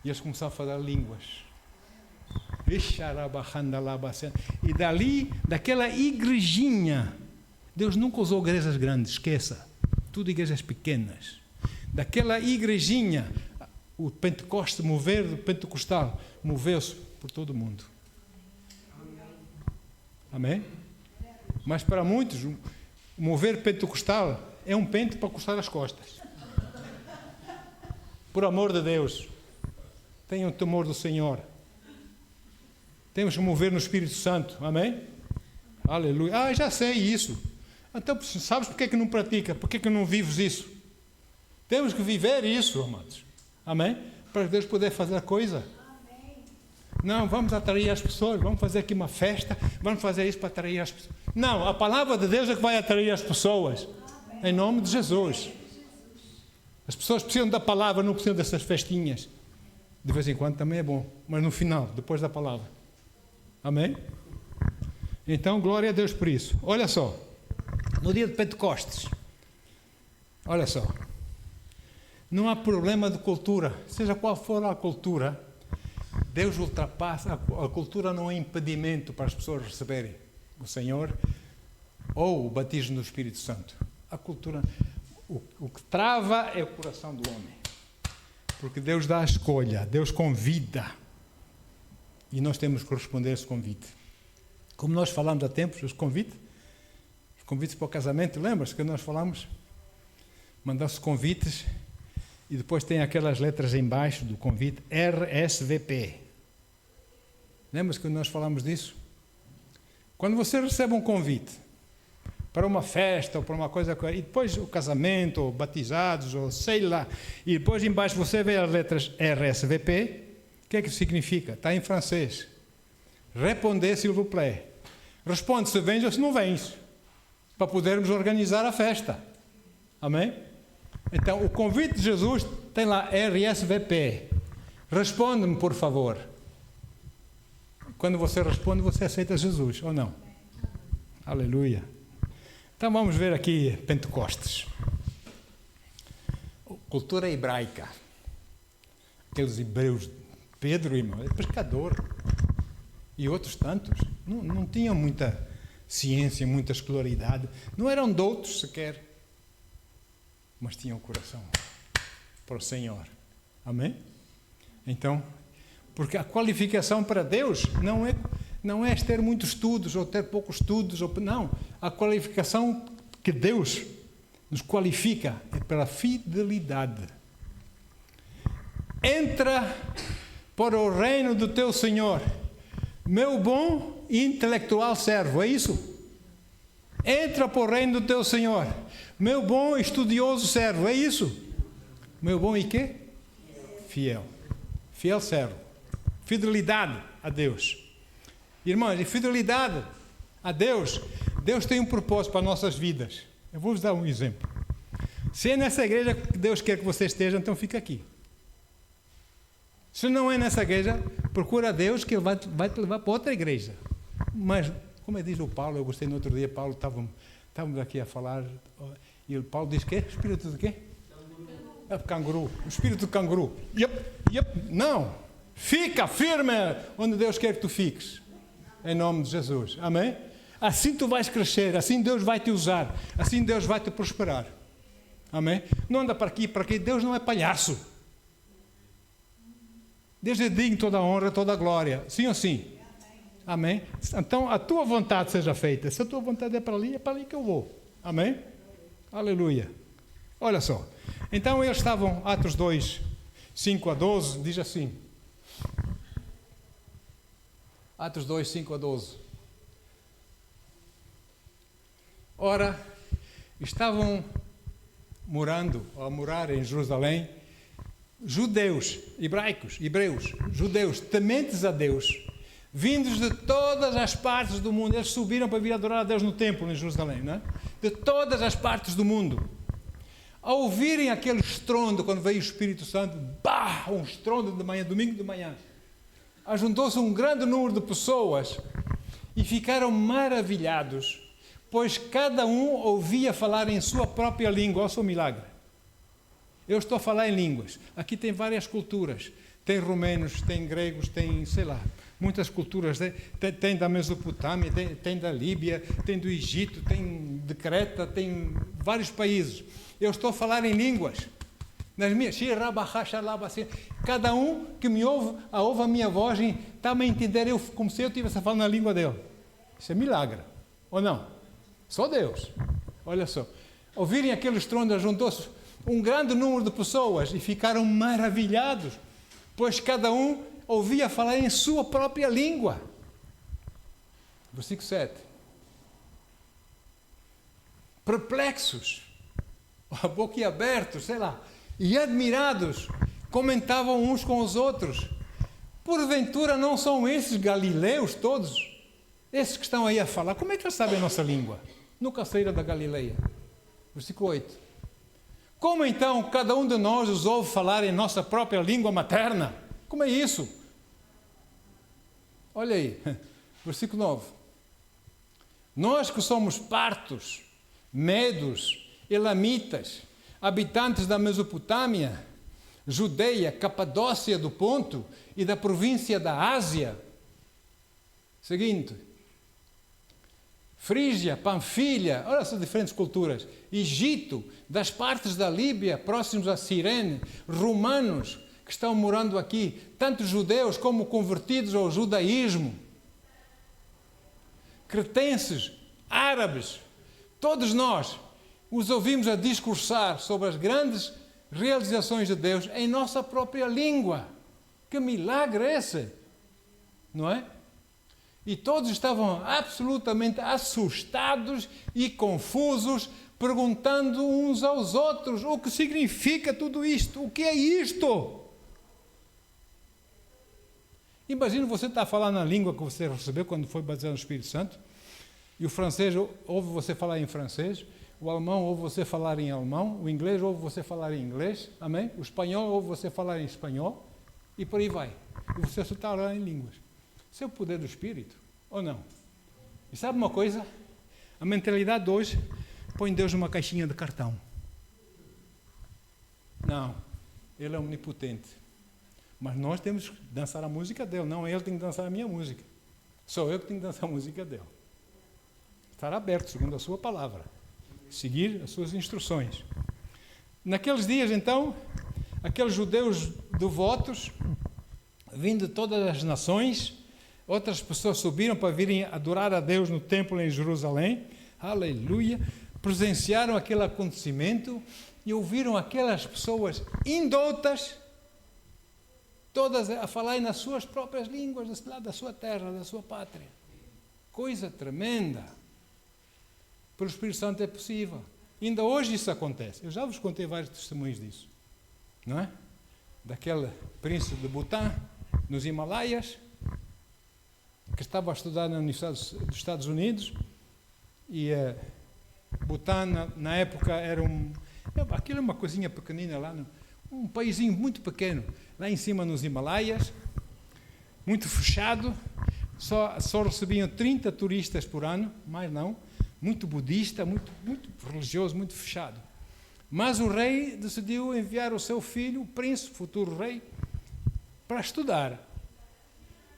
e eles começaram a falar línguas. E dali, daquela igrejinha, Deus nunca usou igrejas grandes, esqueça, tudo igrejas pequenas. Daquela igrejinha, o Pentecoste pentecostal moveu-se por todo o mundo. Amém? Mas para muitos, o mover pentecostal é um pente para coçar as costas. Por amor de Deus, tenham temor do Senhor. Temos que mover no Espírito Santo. Amém? Aleluia. Já sei isso. Então, sabes porque é que não pratica? Porque é que não vives isso? Temos que viver isso, amados. Amém? Para Deus poder fazer a coisa. Amém. Não, vamos atrair as pessoas, vamos fazer aqui uma festa, vamos fazer isso para atrair as pessoas. Não, a palavra de Deus é que vai atrair as pessoas. Amém. Em nome de Jesus. As pessoas precisam da palavra, não precisam dessas festinhas. De vez em quando também é bom, mas no final, depois da palavra. Amém? Então, glória a Deus por isso. Olha só, no dia de Pentecostes, olha só, não há problema de cultura, seja qual for a cultura, Deus ultrapassa, a cultura não é impedimento para as pessoas receberem o Senhor ou o batismo do Espírito Santo. A cultura, o que trava é o coração do homem, porque Deus dá a escolha, Deus convida. E nós temos que responder a esse convite. Como nós falamos há tempos, os convites para o casamento, lembra-se que nós falamos? Mandam-se convites e depois tem aquelas letras embaixo do convite, RSVP. Lembra-se que nós falamos disso? Quando você recebe um convite para uma festa ou para uma coisa, e depois o casamento, ou batizados, ou sei lá, e depois embaixo você vê as letras RSVP, o que é que significa? Está em francês. Répondez, s'il vous plaît. Responde se vens ou se não vens, para podermos organizar a festa. Amém? Então, o convite de Jesus tem lá RSVP. Responde-me, por favor. Quando você responde, você aceita Jesus, ou não? Aleluia. Então, vamos ver aqui Pentecostes. Cultura hebraica. Aqueles hebreus. Pedro, irmão, é pescador. E outros tantos. Não tinham muita ciência, muita escolaridade. Não eram doutos sequer. Mas tinham o coração para o Senhor. Amém? Então, porque a qualificação para Deus não é ter muitos estudos ou ter poucos estudos, não. A qualificação que Deus nos qualifica é pela fidelidade. Entra para o reino do teu Senhor, meu bom e intelectual servo, é isso? Entra para o reino do teu Senhor, meu bom e estudioso servo, é isso? Meu bom e quê? Fiel. Fiel servo. Fidelidade a Deus. Irmãos, e fidelidade a Deus, Deus tem um propósito para as nossas vidas. Eu vou vos dar um exemplo. Se é nessa igreja que Deus quer que você esteja, então fica aqui. Se não é nessa igreja, procura a Deus que Ele vai te levar para outra igreja. Mas, como diz o Paulo, eu gostei no outro dia, Paulo, estávamos aqui a falar, e o Paulo diz que é espírito de quê? Canguru. O espírito de canguru. Não. Fica firme onde Deus quer que tu fiques. Em nome de Jesus. Amém? Assim tu vais crescer, assim Deus vai te usar, assim Deus vai te prosperar. Amém? Não anda para aqui, para aqui. Deus não é palhaço. Deus é digno de toda a honra, toda a glória. Sim ou sim? Amém? Então, a tua vontade seja feita. Se a tua vontade é para ali que eu vou. Amém? Aleluia. Olha só. Então, eles estavam, Atos 2, 5 a 12, diz assim. Atos 2, 5 a 12. Ora, estavam a morar em Jerusalém, judeus, hebreus, judeus, tementes a Deus, vindos de todas as partes do mundo. Eles subiram para vir adorar a Deus no templo em Jerusalém, não é? De todas as partes do mundo. Ao ouvirem aquele estrondo, quando veio o Espírito Santo, um estrondo de manhã, domingo de manhã, ajuntou-se um grande número de pessoas e ficaram maravilhados, pois cada um ouvia falar em sua própria língua. Olha o seu milagre. Eu estou a falar em línguas. Aqui tem várias culturas. Tem romenos, tem gregos, tem, sei lá, muitas culturas. Tem da Mesopotâmia, tem da Líbia, tem do Egito, tem de Creta, tem vários países. Eu estou a falar em línguas. Nas minhas, cada um que me ouve a minha voz e está-me a entender, como se eu estivesse a falar na língua dele. Isso é milagre, ou não? Só Deus. Olha só. Ouvirem aquele estrondo, juntou-se um grande número de pessoas e ficaram maravilhados, pois cada um ouvia falar em sua própria língua. Versículo 7. Perplexos, a boca aberta, sei lá, e admirados, comentavam uns com os outros: porventura não são esses galileus todos? Esses que estão aí a falar, como é que eles sabem a nossa língua? Nunca saíram da Galileia. Versículo 8. Como então cada um de nós os ouve falar em nossa própria língua materna? Como é isso? Olha aí, versículo 9. Nós que somos partos, medos, elamitas, habitantes da Mesopotâmia, Judeia, Capadócia do Ponto e da província da Ásia. Seguinte. Frígia, Panfilha, olha essas diferentes culturas. Egito, das partes da Líbia, próximos a Cirene, romanos que estão morando aqui, tanto judeus como convertidos ao judaísmo, cretenses, árabes, todos nós os ouvimos a discursar sobre as grandes realizações de Deus em nossa própria língua. Que milagre esse, não é? E todos estavam absolutamente assustados e confusos, perguntando uns aos outros: o que significa tudo isto? O que é isto? Imagina você estar a falar na língua que você recebeu quando foi batizado no Espírito Santo, e o francês ouve você falar em francês, o alemão ouve você falar em alemão, o inglês ouve você falar em inglês, amém? O espanhol ouve você falar em espanhol, e por aí vai. E você só está orando em línguas. Isso é o poder do Espírito, ou não? E sabe uma coisa? A mentalidade de hoje põe Deus numa caixinha de cartão. Não, Ele é omnipotente. Mas nós temos que dançar a música dele, não Ele tem que dançar a minha música. Sou eu que tenho que dançar a música dele. Estar aberto, segundo a sua palavra. Seguir as suas instruções. Naqueles dias, então, aqueles judeus devotos, vindo de todas as nações, Outras pessoas subiram para virem adorar a Deus no templo em Jerusalém. Aleluia. Presenciaram aquele acontecimento e ouviram aquelas pessoas indoutas, todas a falarem nas suas próprias línguas, lá da sua terra, da sua pátria. Coisa tremenda. Pelo Espírito Santo é possível. Ainda hoje isso acontece. Eu já vos contei vários testemunhos disso. Não é? Daquele príncipe de Butã, nos Himalaias, que estava a estudar na Universidade dos Estados Unidos, e Butã, na época, era aquilo é uma coisinha pequenina lá, um paísinho muito pequeno, lá em cima nos Himalaias, muito fechado, só recebiam 30 turistas por ano, mais não, muito budista, muito religioso, muito fechado. Mas o rei decidiu enviar o seu filho, o príncipe, futuro rei, para estudar.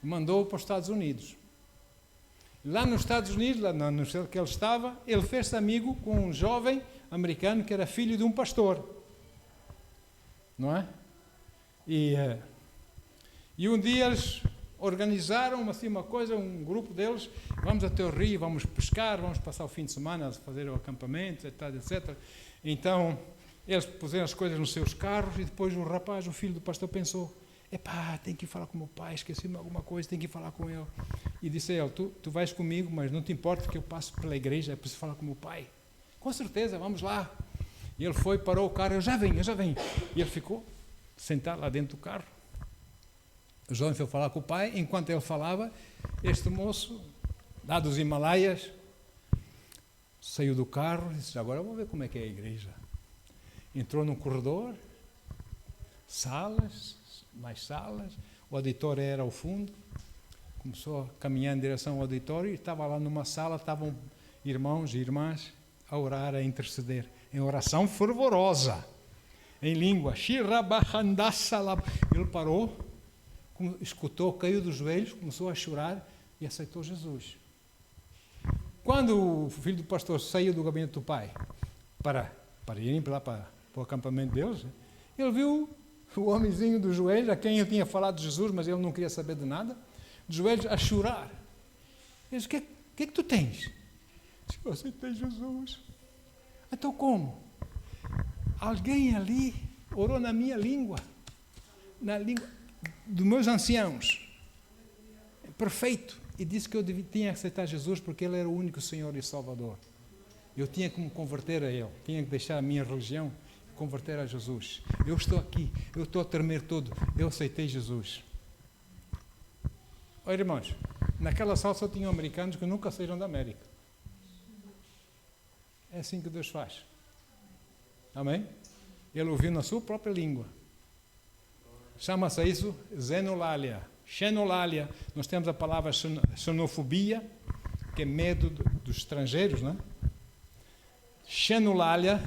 Mandou-o para os Estados Unidos. Lá nos Estados Unidos, lá na universidade que ele estava, ele fez-se amigo com um jovem americano que era filho de um pastor. Não é? E um dia eles organizaram assim uma coisa, um grupo deles, vamos até o rio, vamos pescar, vamos passar o fim de semana, fazer o acampamento, etc. Então, eles puseram as coisas nos seus carros e depois o rapaz, o filho do pastor, pensou, tem que falar com o meu pai, esqueci-me alguma coisa, tem que falar com ele. E disse a ele, tu vais comigo, mas não te importa que eu passe pela igreja, é preciso falar com o meu pai. Com certeza, vamos lá. E ele foi, parou o carro, eu já venho. E ele ficou sentado lá dentro do carro. O jovem foi falar com o pai, enquanto ele falava, este moço, lá dos Himalaias, saiu do carro e disse, agora eu vou ver como é que é a igreja. Entrou num corredor, salas, mais salas, o auditório era ao fundo, começou a caminhar em direção ao auditório e estava lá numa sala, estavam irmãos e irmãs a orar, a interceder, em oração fervorosa, em língua. Ele parou, escutou, caiu dos joelhos, começou a chorar e aceitou Jesus. Quando o filho do pastor saiu do gabinete do pai para irem lá para o acampamento deles, ele viu o homenzinho dos joelhos, a quem eu tinha falado de Jesus, mas ele não queria saber de nada, de joelhos a chorar. Ele disse, o que é que tu tens? Eu aceitei Jesus. Então como? Alguém ali orou na minha língua, na língua dos meus anciãos, perfeito, e disse que eu tinha que aceitar Jesus porque Ele era o único Senhor e Salvador. Eu tinha que me converter a Ele, tinha que deixar a minha religião e converter a Jesus. Eu estou aqui, eu estou a tremer todo, eu aceitei Jesus. Olha, irmãos, naquela sala só tinham americanos que nunca saíram da América. É assim que Deus faz. Amém? Ele ouviu na sua própria língua. Chama-se isso xenolalia. Xenolalia. Nós temos a palavra xenofobia, que é medo dos estrangeiros, não é? Xenolalia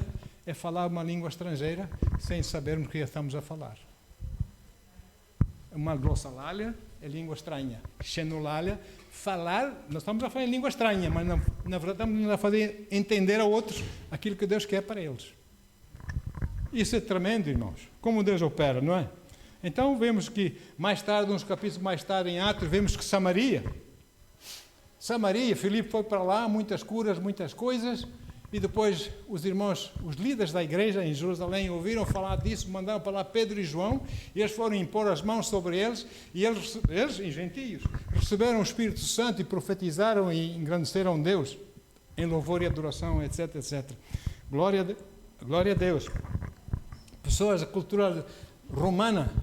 é falar uma língua estrangeira sem sabermos o que estamos a falar. Uma glossolalia é língua estranha. Xenolalia, falar, nós estamos a falar em língua estranha, mas na verdade estamos a fazer entender a outros aquilo que Deus quer para eles. Isso é tremendo, irmãos. Como Deus opera, não é? Então vemos que mais tarde, uns capítulos mais tarde em Atos, vemos que Samaria, Filipe foi para lá, muitas curas, muitas coisas, e depois os irmãos, os líderes da igreja em Jerusalém ouviram falar disso, mandaram para lá Pedro e João, e eles foram impor as mãos sobre eles, e eles em gentios, receberam o Espírito Santo e profetizaram e engrandeceram Deus, em louvor e adoração, etc, etc. Glória a Deus. Pessoas da cultura romana,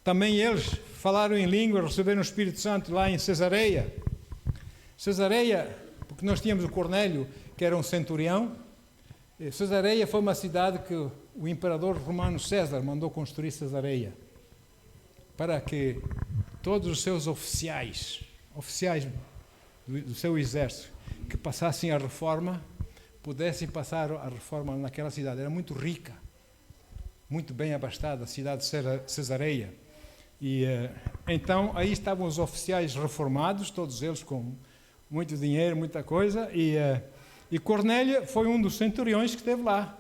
também eles falaram em língua, receberam o Espírito Santo lá em Cesareia. Cesareia, porque nós tínhamos o Cornélio, que era um centurião. Cesareia foi uma cidade que o imperador romano César mandou construir Cesareia, para que todos os seus oficiais do seu exército, que passassem a reforma, pudessem passar a reforma naquela cidade. Era muito rica, muito bem abastada, a cidade de Cesareia. E então aí estavam os oficiais reformados, todos eles com muito dinheiro, muita coisa, e Cornélio foi um dos centuriões que esteve lá.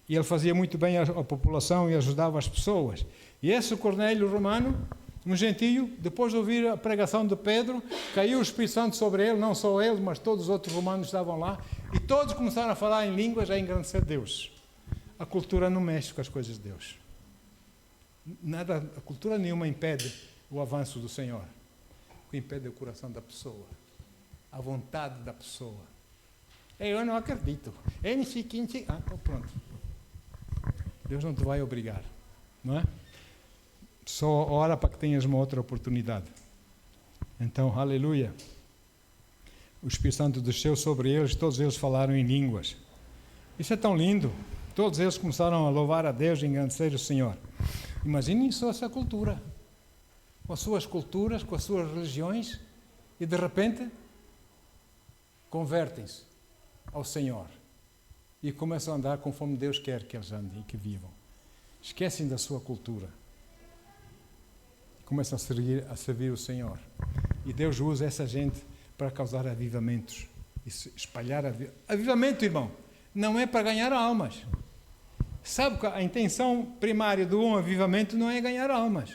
E ele fazia muito bem a população e ajudava as pessoas. E esse Cornélio romano Um gentio, depois de ouvir a pregação de Pedro, caiu o Espírito Santo sobre ele, não só ele, mas todos os outros romanos estavam lá, e todos começaram a falar em línguas a engrandecer Deus. A cultura não mexe com as coisas de Deus. Nada, a cultura nenhuma impede o avanço do Senhor. O que impede é o coração da pessoa, a vontade da pessoa. Eu não acredito. Então pronto. Deus não te vai obrigar, não é? Só ora para que tenhas uma outra oportunidade. Então, aleluia. O Espírito Santo desceu sobre eles, todos eles falaram em línguas. Isso é tão lindo. Todos eles começaram a louvar a Deus e engrandecer o Senhor. Imaginem só essa cultura, com as suas culturas, com as suas religiões, e de repente convertem-se ao Senhor e começam a andar conforme Deus quer que eles andem e que vivam. Esquecem da sua cultura. Começam a servir o Senhor. E Deus usa essa gente para causar avivamentos. E espalhar avivamento, irmão, não é para ganhar almas. Sabe que a intenção primária do avivamento não é ganhar almas.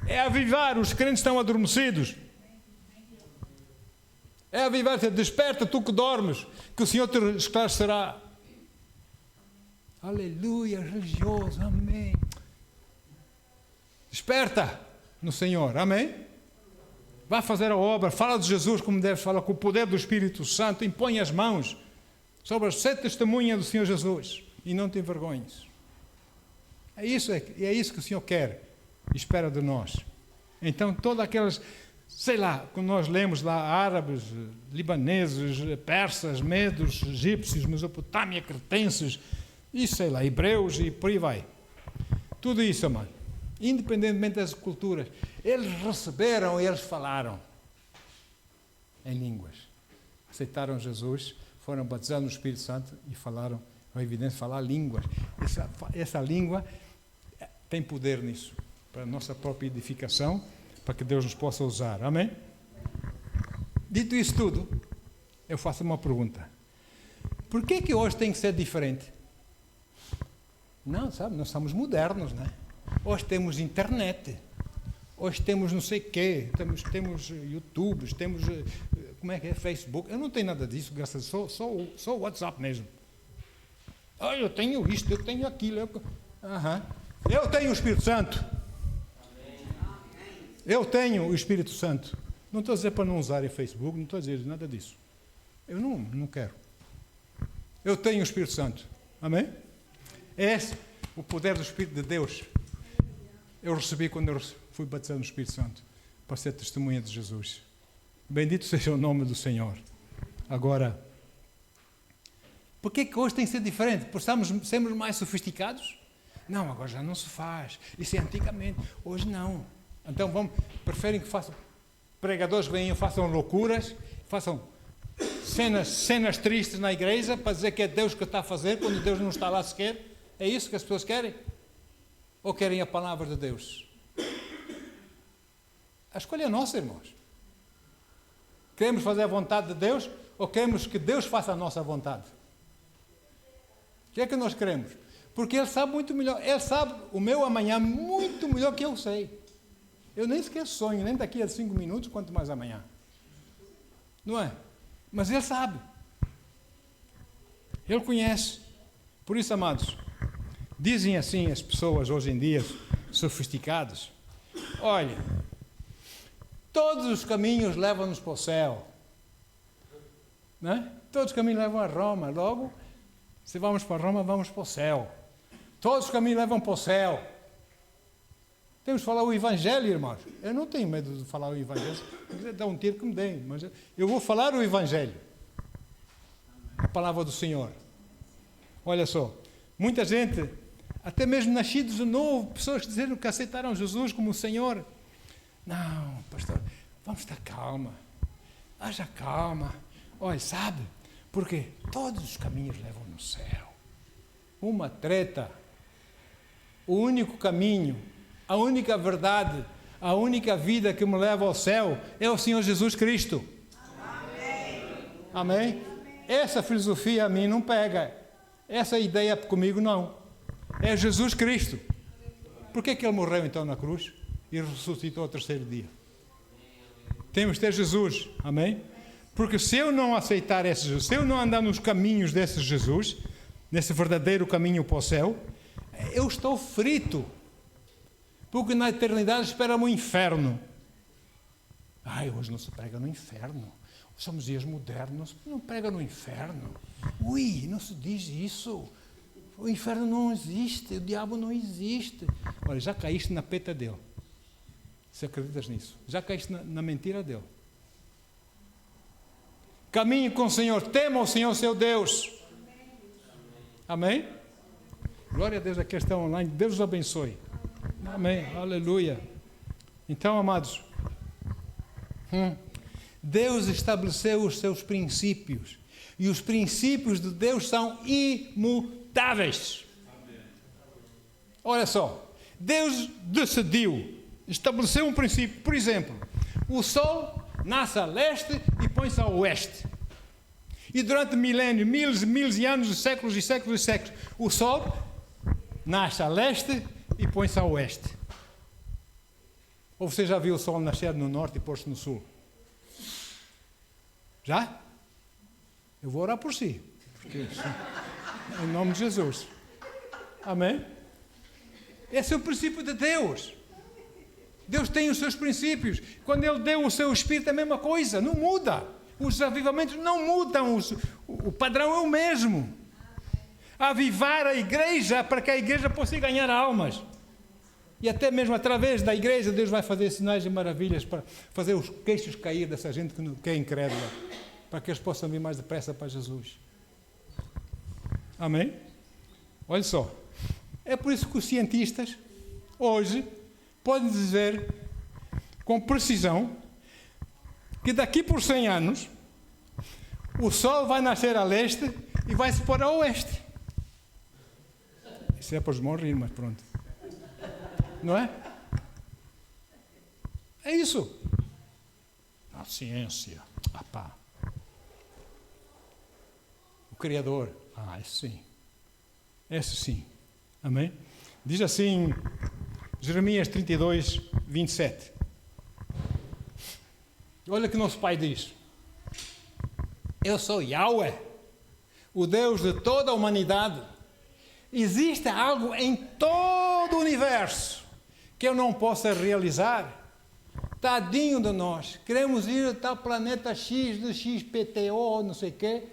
É avivar, os crentes estão adormecidos. É avivar, desperta tu que dormes, que o Senhor te esclarecerá. Aleluia, religioso, amém. Desperta no Senhor, amém? Vá fazer a obra, fala de Jesus como deves falar, com o poder do Espírito Santo, impõe as mãos sobre as 7 testemunhas do Senhor Jesus e não te envergonhes. É isso que o Senhor quer e espera de nós. Então, todas aquelas, sei lá, quando nós lemos lá, árabes, libaneses, persas, medos, egípcios, Mesopotâmia, cretenses, e sei lá, hebreus e por aí vai. Tudo isso, mano. Independentemente das culturas, eles receberam e eles falaram em línguas. Aceitaram Jesus, foram batizados no Espírito Santo e falaram, a evidência, falar línguas. Essa língua tem poder nisso, para a nossa própria edificação, para que Deus nos possa usar. Amém? Dito isso tudo, eu faço uma pergunta. Por que hoje tem que ser diferente? Não, sabe, nós somos modernos, não é? Hoje temos internet, hoje temos não sei o quê, temos YouTube, temos, como é que é, Facebook. Eu não tenho nada disso, graças a Deus, só o WhatsApp mesmo. Eu tenho isto, eu tenho aquilo. Eu tenho o Espírito Santo. Eu tenho o Espírito Santo. Não estou a dizer para não usarem Facebook, não estou a dizer nada disso. Eu não quero. Eu tenho o Espírito Santo. Amém? É esse o poder do Espírito de Deus. Eu recebi quando eu fui batizado no Espírito Santo, para ser testemunha de Jesus. Bendito seja o nome do Senhor. Agora, por que hoje tem que ser diferente? Por sermos mais sofisticados? Não, agora já não se faz. Isso é antigamente. Hoje não. Então preferem que façam, pregadores venham, façam loucuras, façam cenas tristes na igreja, para dizer que é Deus que está a fazer, quando Deus não está lá sequer? É isso que as pessoas querem? Ou querem a palavra de Deus? A escolha é nossa, irmãos. Queremos fazer a vontade de Deus ou queremos que Deus faça a nossa vontade? O que é que nós queremos? Porque Ele sabe muito melhor. Ele sabe o meu amanhã muito melhor que eu sei. Eu nem sequer sonho, nem daqui a 5 minutos, quanto mais amanhã. Não é? Mas Ele sabe. Ele conhece. Por isso, amados, dizem assim as pessoas hoje em dia, sofisticadas, olha, todos os caminhos levam-nos para o céu. Não é? Todos os caminhos levam a Roma. Logo, se vamos para Roma, vamos para o céu. Todos os caminhos levam para o céu. Temos de falar o Evangelho, irmãos. Eu não tenho medo de falar o Evangelho. Se quiser dar um tiro que me deem, mas eu vou falar o Evangelho. A palavra do Senhor. Olha só, muita gente, até mesmo nascidos de novo, pessoas que disseram que aceitaram Jesus como o Senhor. Não, pastor, vamos estar calma. Haja calma. Olha, sabe? Porque todos os caminhos levam no céu. Uma treta. O único caminho, a única verdade, a única vida que me leva ao céu é o Senhor Jesus Cristo. Amém? Amém? Essa filosofia a mim não pega. Essa ideia comigo não. É Jesus Cristo. Por que Ele morreu então na cruz? e ressuscitou ao terceiro dia. Temos que ter Jesus, amém? Porque se eu não aceitar esse Jesus, se eu não andar nos caminhos desse Jesus, nesse verdadeiro caminho para o céu, eu estou frito. Porque na eternidade espera-me o inferno. Ai, hoje não se prega no inferno. Somos dias modernos, não prega no inferno. Ui, não se diz isso. O inferno não existe, o diabo não existe. Olha, já caíste na peta dele. Se acreditas nisso? Já caíste na mentira dele. Caminhe com o Senhor, tema o Senhor seu Deus. Amém? Glória a Deus, aqui está online. Deus os abençoe. Amém, aleluia. Então, amados, Deus estabeleceu os seus princípios. E os princípios de Deus são imutáveis. Olha só, Deus decidiu, estabeleceu um princípio. Por exemplo, o sol nasce a leste e põe-se a oeste. E durante milénios, mil de anos, séculos e séculos e séculos, o sol nasce a leste e põe-se a oeste. Ou você já viu o sol nascer no norte e pôr-se no sul? Já? Eu vou orar por si. Porque, em nome de Jesus. Amém? Esse é o princípio de Deus. Deus tem os seus princípios. Quando Ele deu o seu Espírito, é a mesma coisa. Não muda. Os avivamentos não mudam. O padrão é o mesmo. Avivar a igreja para que a igreja possa ganhar almas. E até mesmo através da igreja, Deus vai fazer sinais e maravilhas para fazer os queixos cair dessa gente que é incrédula, para que eles possam vir mais depressa para Jesus. Amém? Olha só. É por isso que os cientistas, hoje, podem dizer com precisão que daqui por 100 anos o Sol vai nascer a leste e vai se pôr a oeste. Isso é para os bons rir, mas pronto. Não é? É isso. A ciência. Ah, pá. O Criador. Ah, esse sim. Esse sim. Amém? Diz assim, Jeremias 32, 27. Olha o que nosso Pai diz. Eu sou Yahweh, o Deus de toda a humanidade. Existe algo em todo o universo que eu não possa realizar? Tadinho de nós. Queremos ir a tal planeta X, do XPTO, não sei o quê.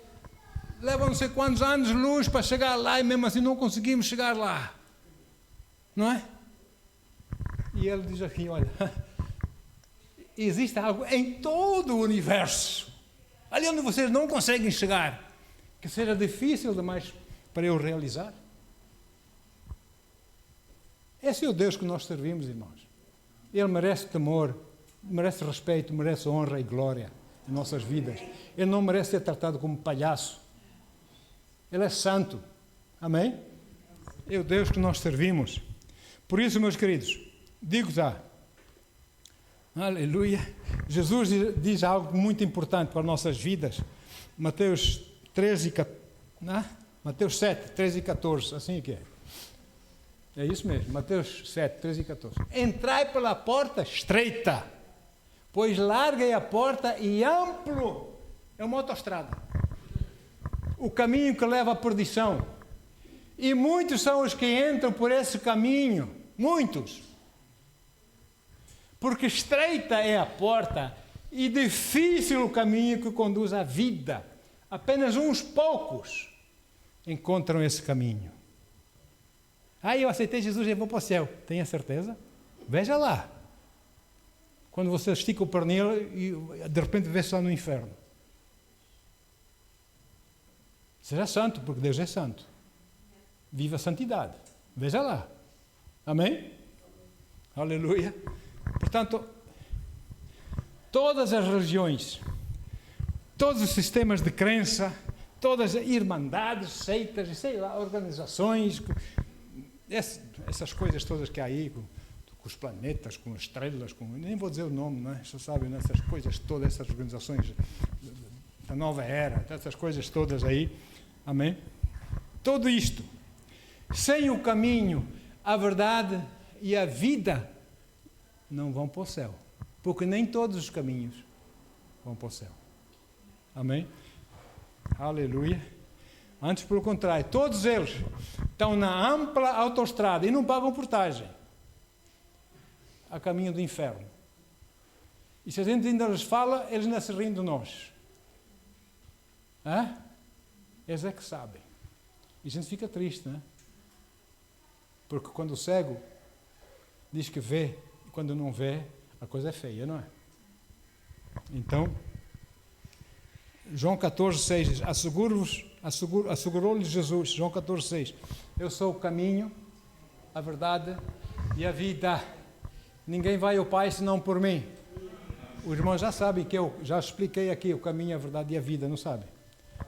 Leva não sei quantos anos de luz para chegar lá e mesmo assim não conseguimos chegar lá. Não é? E ele diz aqui, olha, existe algo em todo o universo, ali onde vocês não conseguem chegar, que seja difícil demais para eu realizar. Esse é o Deus que nós servimos, irmãos. Ele merece temor, merece respeito, merece honra e glória em nossas vidas. Ele não merece ser tratado como palhaço. Ele é santo. Amém? É o Deus que nós servimos. Por isso, meus queridos, digo já, aleluia, Jesus diz algo muito importante para nossas vidas. Mateus 7, 13 e 14, assim que é. É isso mesmo, Mateus 7, 13 e 14. Entrai pela porta estreita, pois larga é a porta e amplo é uma autoestrada. O caminho que leva à perdição. E muitos são os que entram por esse caminho. Muitos. Porque estreita é a porta e difícil o caminho que conduz à vida. Apenas uns poucos encontram esse caminho. Eu aceitei Jesus e vou para o céu. Tenha certeza? Veja lá. Quando você estica o pernil e de repente vê-se lá no inferno. Seja santo, porque Deus é santo. Viva a santidade. Veja lá. Amém? Aleluia. Portanto, todas as religiões, todos os sistemas de crença, todas as irmandades, seitas, sei lá, organizações, essas coisas todas que há aí, com os planetas, com as estrelas, nem vou dizer o nome, não é? Vocês sabem, né? Essas coisas todas, essas organizações da nova era, essas coisas todas aí, amém? Tudo isto, sem o caminho, a verdade e a vida, não vão para o céu. Porque nem todos os caminhos vão para o céu. Amém? Aleluia. Antes, pelo contrário, todos eles estão na ampla autoestrada e não pagam portagem a caminho do inferno. E se a gente ainda lhes fala, eles ainda se riem de nós. Hã? Eles é que sabem. E a gente fica triste, não é? Porque quando o cego diz que vê, e quando não vê, a coisa é feia, não é? Então, João 14,6 diz, assegurou-lhes Jesus, João 14,6, eu sou o caminho, a verdade e a vida. Ninguém vai ao Pai senão por mim. Os irmãos já sabem que eu já expliquei aqui o caminho, a verdade e a vida, não sabem?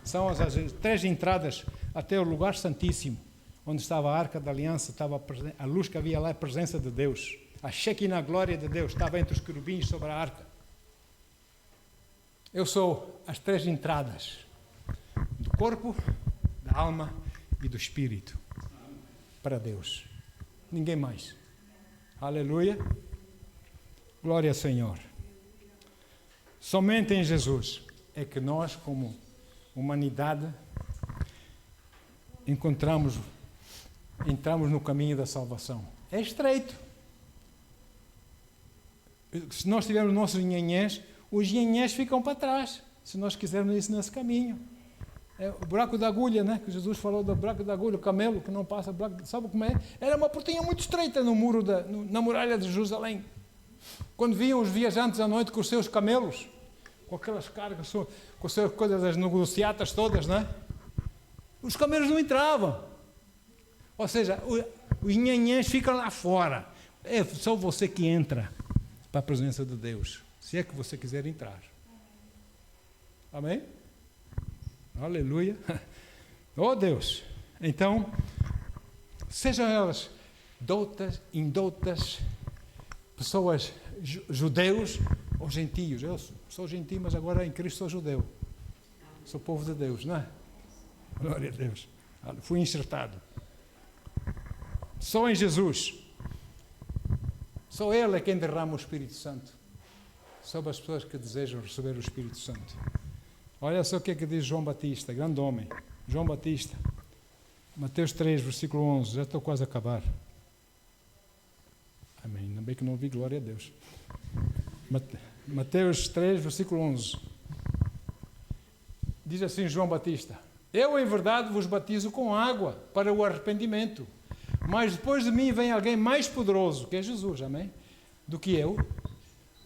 São as 3 entradas até o lugar santíssimo, onde estava a Arca da Aliança, estava a luz que havia lá, a presença de Deus. A Shekinah, a glória de Deus, estava entre os querubins sobre a arca. Eu sou as 3 entradas do corpo, da alma e do espírito para Deus. Ninguém mais. Aleluia. Glória ao Senhor. Somente em Jesus é que nós, como humanidade, entramos no caminho da salvação. É estreito. Se nós tivermos nossos nhenhés, os nhenhés ficam para trás, se nós quisermos isso nesse caminho. É o buraco da agulha, né? Que Jesus falou do buraco da agulha, o camelo que não passa, sabe como é? Era uma portinha muito estreita no muro na muralha de Jerusalém. Quando viam os viajantes à noite com os seus camelos, com aquelas cargas, com as suas coisas, as negociatas todas, né? Os camelos não entravam. Ou seja, os nhenhés ficam lá fora. É só você que entra para a presença de Deus, se é que você quiser entrar. Amém? Aleluia. Oh Deus. Então, sejam elas doutas, indoutas, pessoas judeus ou gentios. Eu sou gentio, mas agora em Cristo sou judeu. Sou povo de Deus, não é? Glória a Deus. Fui enxertado. Só em Jesus. Só Ele é quem derrama o Espírito Santo sobre as pessoas que desejam receber o Espírito Santo. Olha só o que é que diz João Batista, grande homem. João Batista. Mateus 3, versículo 11. Já estou quase a acabar. Amém. Ainda bem que não ouvi, glória a Deus. Mateus 3, versículo 11. Diz assim João Batista: eu, em verdade, vos batizo com água para o arrependimento. Mas depois de mim vem alguém mais poderoso, que é Jesus, amém? Do que eu.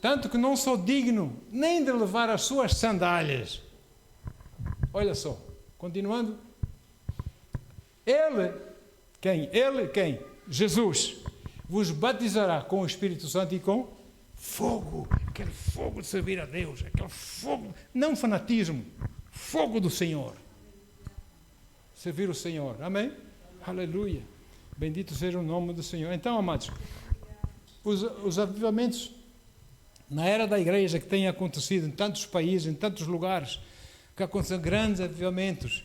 Tanto que não sou digno nem de levar as suas sandálias. Olha só, continuando. Ele, quem? Jesus, vos batizará com o Espírito Santo e com fogo. Aquele fogo de servir a Deus, aquele fogo, não fanatismo, fogo do Senhor. Servir o Senhor, amém? Aleluia. Bendito seja o nome do Senhor. Então, amados, os avivamentos na era da igreja que têm acontecido em tantos países, em tantos lugares, que aconteceram grandes avivamentos,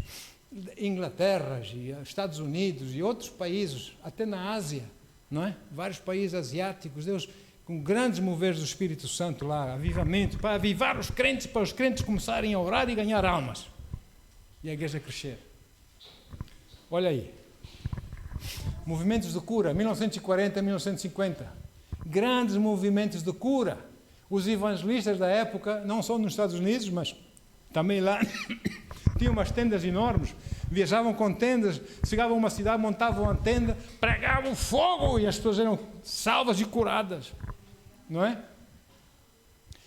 Inglaterra, e Estados Unidos e outros países, até na Ásia, não é? Vários países asiáticos, Deus com grandes moveres do Espírito Santo lá, avivamento, para avivar os crentes, para os crentes começarem a orar e ganhar almas, e a igreja crescer. Olha aí, movimentos de cura, 1940 a 1950, grandes movimentos de cura. Os evangelistas da época, não só nos Estados Unidos, mas também lá, tinham umas tendas enormes, viajavam com tendas, chegavam a uma cidade, montavam uma tenda, pregavam fogo e as pessoas eram salvas e curadas, não é?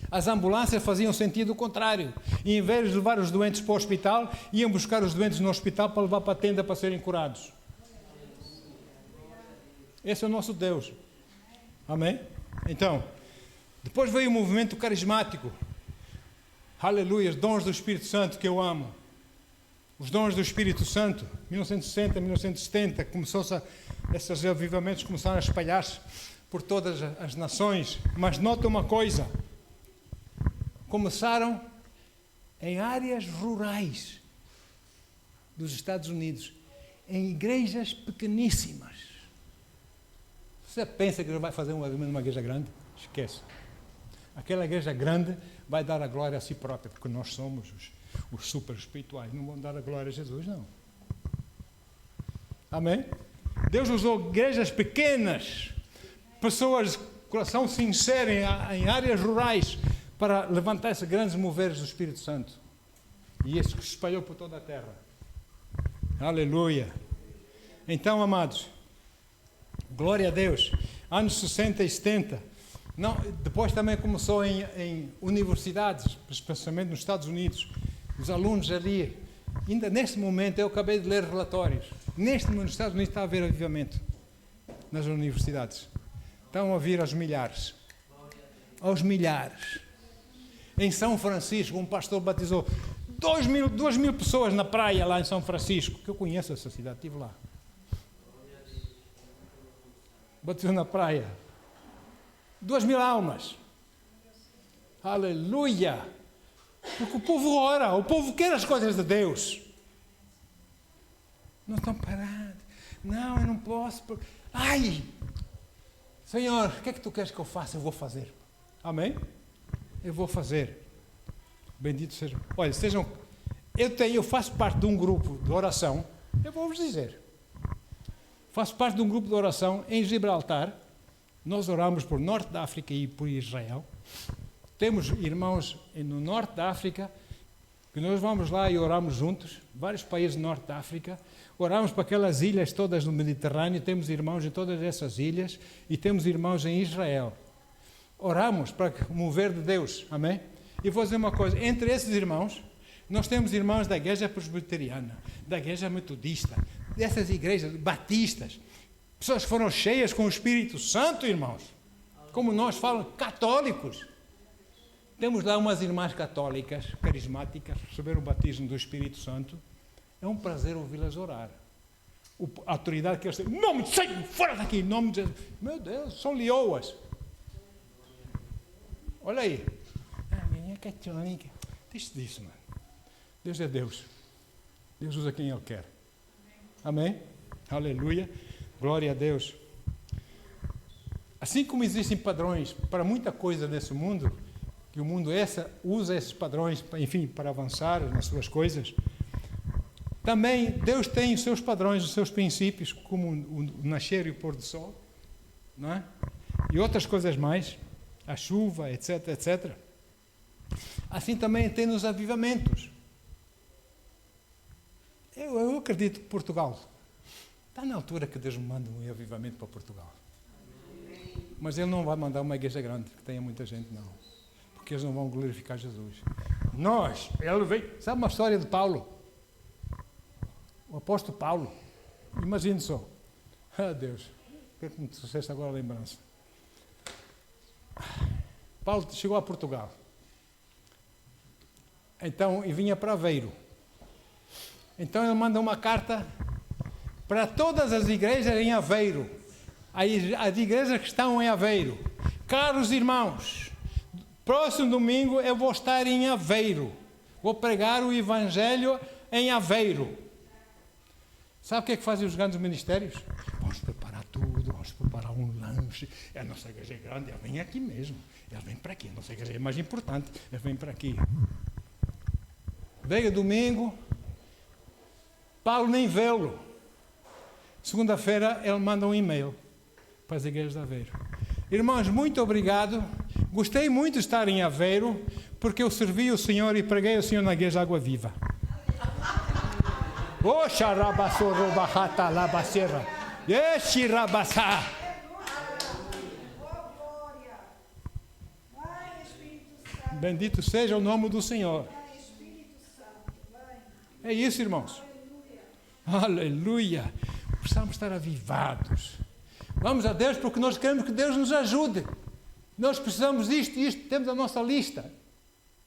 As ambulâncias faziam sentido contrário, e em vez de levar os doentes para o hospital, iam buscar os doentes no hospital para levar para a tenda para serem curados. Esse é o nosso Deus. Amém? Então, depois veio o movimento carismático. Aleluia, os dons do Espírito Santo que eu amo. Os dons do Espírito Santo, 1960, 1970, esses avivamentos começaram a espalhar-se por todas as nações. Mas nota uma coisa, começaram em áreas rurais dos Estados Unidos, em igrejas pequeníssimas. Você pensa que vai fazer um avivamento numa igreja grande? Esquece. Aquela igreja grande vai dar a glória a si própria, porque nós somos os super espirituais. Não vão dar a glória a Jesus, não. Amém? Deus usou igrejas pequenas, pessoas de coração sincero em áreas rurais, para levantar esses grandes moveres do Espírito Santo. E isso que se espalhou por toda a terra. Aleluia. Então, amados, glória a Deus. Anos 60 e 70. Não, depois também começou em universidades, especialmente nos Estados Unidos. Os alunos ali, ainda neste momento, eu acabei de ler relatórios. Neste momento, nos Estados Unidos está a haver avivamento nas universidades. Estão a vir aos milhares. Aos milhares. Em São Francisco, um pastor batizou 2.000 pessoas na praia lá em São Francisco, que eu conheço essa cidade, estive lá. Batizou na praia. 2.000 almas. Aleluia! Porque o povo ora, o povo quer as coisas de Deus. Não estão parados. Não, eu não posso. Ai! Senhor, o que é que tu queres que eu faça? Eu vou fazer. Amém? Eu vou fazer. Bendito seja. Olha, eu faço parte de um grupo de oração. Eu vou-vos dizer. Faço parte de um grupo de oração em Gibraltar. Nós oramos por Norte da África e por Israel. Temos irmãos no Norte da África, que nós vamos lá e oramos juntos, vários países do Norte da África, oramos para aquelas ilhas todas no Mediterrâneo, temos irmãos em todas essas ilhas e temos irmãos em Israel. Oramos para o mover de Deus, amém? E vou dizer uma coisa, entre esses irmãos, nós temos irmãos da igreja presbiteriana, da igreja metodista, dessas igrejas batistas, pessoas que foram cheias com o Espírito Santo, irmãos, como nós falamos, católicos. Temos lá umas irmãs católicas, carismáticas, receberam o batismo do Espírito Santo. É um prazer ouvi-las orar. A autoridade que eles têm, nome de Senhor, fora daqui, nome de Jesus. Meu Deus, são leoas. Olha aí. Ah, minha católica. Deixa disso, mano. Deus é Deus. Deus usa quem Ele quer. Amém? Aleluia. Glória a Deus. Assim como existem padrões para muita coisa nesse mundo, que o mundo usa esses padrões, enfim, para avançar nas suas coisas, também Deus tem os seus padrões, os seus princípios, como o nascer e o pôr do sol, não é? E outras coisas mais, a chuva, etc, etc. Assim também tem nos avivamentos. Eu acredito que Portugal está na altura que Deus manda um avivamento para Portugal. Mas Ele não vai mandar uma igreja grande, que tenha muita gente, não. Porque eles não vão glorificar Jesus. Ele veio... Sabe uma história de Paulo? O apóstolo Paulo. Imagine só. Ah, Deus. O que é que me trouxeste agora a lembrança? Paulo chegou a Portugal. Então, e vinha para Aveiro. Então ele manda uma carta para todas as igrejas em Aveiro. As igrejas que estão em Aveiro. Caros irmãos, próximo domingo eu vou estar em Aveiro. Vou pregar o Evangelho em Aveiro. Sabe o que é que fazem os grandes ministérios? Vamos preparar tudo, vamos preparar um lanche. A nossa igreja é grande, ela vem aqui mesmo. Ela vem para aqui, a nossa igreja é mais importante, ela vem para aqui. Veio domingo, Paulo nem vê-lo. Segunda-feira ele manda um e-mail para as igrejas de Aveiro. Irmãos, muito obrigado. Gostei muito de estar em Aveiro, porque eu servi o Senhor e preguei o Senhor na igreja Água Viva. Oxa, rabassoro, barrata, labacerra. Este rabassá. Bendito seja o nome do Senhor. É isso, irmãos. Aleluia. Precisamos estar avivados. Vamos a Deus porque nós queremos que Deus nos ajude. Nós precisamos disto e isto. Temos a nossa lista.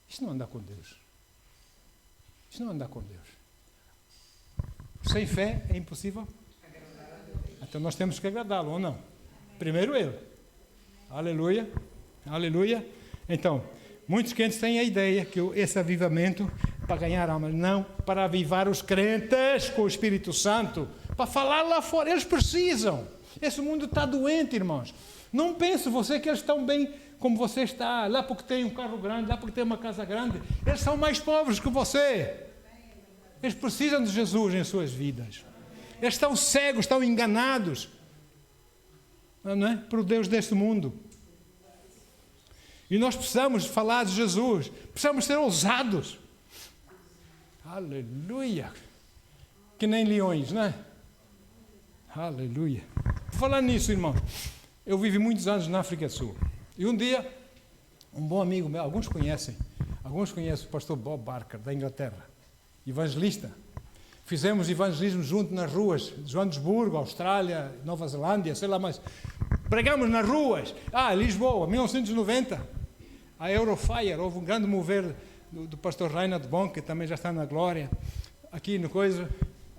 Isto não anda com Deus. Isto não anda com Deus. Sem fé é impossível. Então nós temos que agradá-lo, ou não? Primeiro Ele. Aleluia. Aleluia. Então, muitos crentes têm a ideia que esse avivamento para ganhar almas, não, para avivar os crentes com o Espírito Santo, para falar lá fora. Eles precisam. Esse mundo está doente, irmãos. Não pense você que eles estão bem como você está, lá porque tem um carro grande, lá porque tem uma casa grande. Eles são mais pobres que você. Eles precisam de Jesus em suas vidas. Eles estão cegos, estão enganados, não é? Por Deus deste mundo. E nós precisamos falar de Jesus, precisamos ser ousados. Aleluia! Que nem leões, não é? Aleluia! Falando nisso, irmão, eu vivi muitos anos na África do Sul. E um dia, um bom amigo meu, alguns conhecem o pastor Bob Barker, da Inglaterra, evangelista. Fizemos evangelismo junto nas ruas de Joanesburgo, Austrália, Nova Zelândia, sei lá mais. Pregamos nas ruas. Lisboa, 1990. A Eurofire, houve um grande mover do pastor Reinhard Bonk, que também já está na glória, aqui no coisa,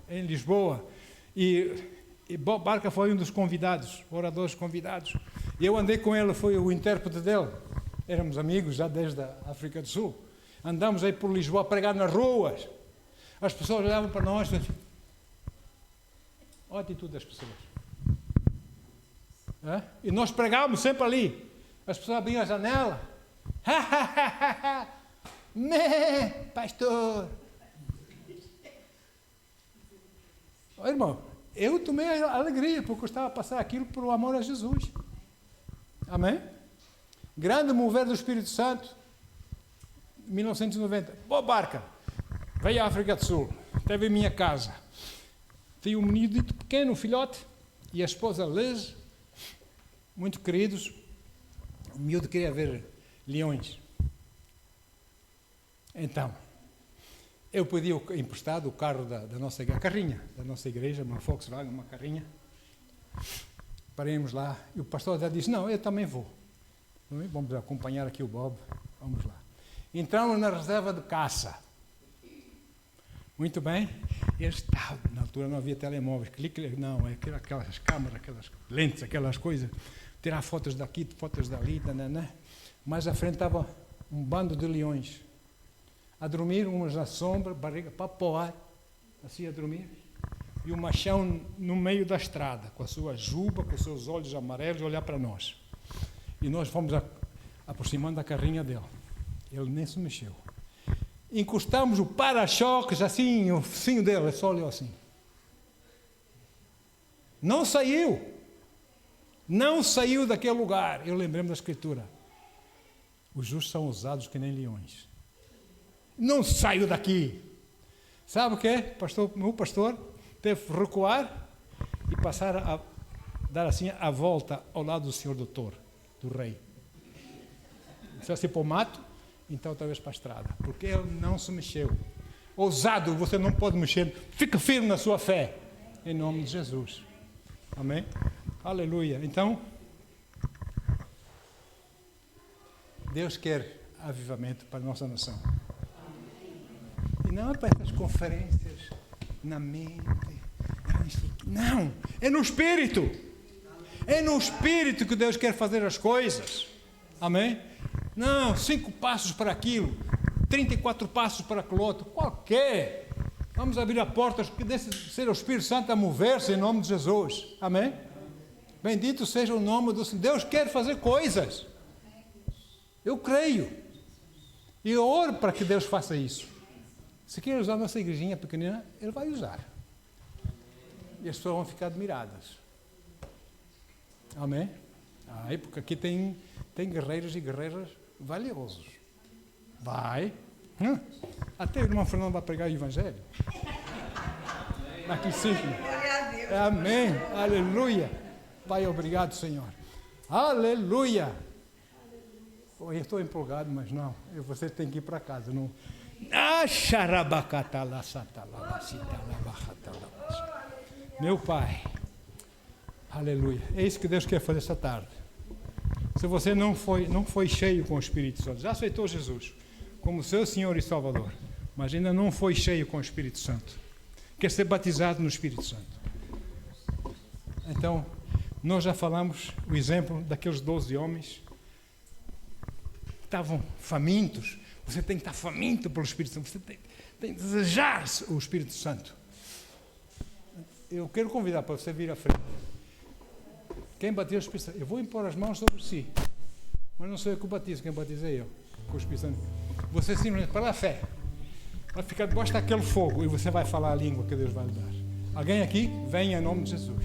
em Lisboa. E Bob Barker foi um dos convidados, oradores convidados. E eu andei com ele, fui o intérprete dele. Éramos amigos já desde a África do Sul. Andamos aí por Lisboa a pregar nas ruas. As pessoas olhavam para nós e diziam, olha a atitude das pessoas. E nós pregávamos sempre ali. As pessoas abriam a janela. Pastor. Olha, irmão, eu tomei a alegria porque eu estava a passar aquilo por amor a Jesus. Amém? Grande mover do Espírito Santo, 1990. Bob Barker veio à África do Sul, teve em minha casa. Tinha um menino pequeno, um filhote, e a esposa Liz, muito queridos. O miúdo queria ver leões. Então, eu pedi emprestado o carro da nossa igreja, a carrinha da nossa igreja, uma Volkswagen, uma carrinha. Paremos lá, e o pastor já disse, não, eu também vou. Vamos acompanhar aqui o Bob, vamos lá. Entramos na reserva de caça. Muito bem. Eles estavam, na altura não havia telemóveis, não, aquelas câmeras, aquelas lentes, aquelas coisas, tirar fotos daqui, fotos dali, né? Mais à frente estava um bando de leões, a dormir, uns na sombra, barriga para poar, assim a dormir, e o machão no meio da estrada, com a sua juba, com os seus olhos amarelos, olhar para nós. E nós fomos aproximando da carrinha dele. Ele nem se mexeu. Encostamos o para-choques, assim, o focinho dele, ele só olhou assim. Não saiu. Não saiu daquele lugar. Eu lembrei-me da Escritura. Os justos são ousados que nem leões. Não saiu daqui. Sabe o que é? O pastor teve que recuar e passar a dar assim a volta ao lado do senhor doutor, do rei. Se você for mato, então talvez para a estrada, porque ele não se mexeu. Ousado, você não pode mexer. Fica firme na sua fé, em nome de Jesus. Amém? Aleluia. Então, Deus quer avivamento para a nossa nação. E não é para essas conferências na mente. Não, é no Espírito. É no Espírito que Deus quer fazer as coisas. Amém? Não, 5 passos para aquilo, 34 passos para aquilo outro, qualquer. Vamos abrir a porta, que desse ser o Espírito Santo a mover-se em nome de Jesus. Amém? Bendito seja o nome do Senhor. Deus quer fazer coisas. Eu creio. E eu oro para que Deus faça isso. Se quer usar a nossa igrejinha pequenina, Ele vai usar. E as pessoas vão ficar admiradas. Amém? Porque aqui tem guerreiros e guerreiras valiosos. Vai. Até o irmão Fernando vai pregar o Evangelho. Daqui 5. Amém. Aleluia. Pai, obrigado, Senhor. Aleluia. Eu estou empolgado, mas não. Você tem que ir para casa. Não. Meu Pai. Aleluia. É isso que Deus quer fazer esta tarde. Se você não foi cheio com o Espírito Santo, já aceitou Jesus como seu Senhor e Salvador, mas ainda não foi cheio com o Espírito Santo, quer ser batizado no Espírito Santo. Então, nós já falamos o exemplo daqueles 12 homens que estavam famintos. Você tem que estar faminto pelo Espírito Santo, você tem que desejar o Espírito Santo. Eu quero convidar para você vir à frente. Quem batiza o Espírito Santo? Eu vou impor as mãos sobre si. Mas não sou eu que o batizo, quem batiza é eu. Com o Espírito Santo. Você simplesmente, pela fé, vai ficar debaixo daquele fogo e você vai falar a língua que Deus vai lhe dar. Alguém aqui? Venha em nome de Jesus.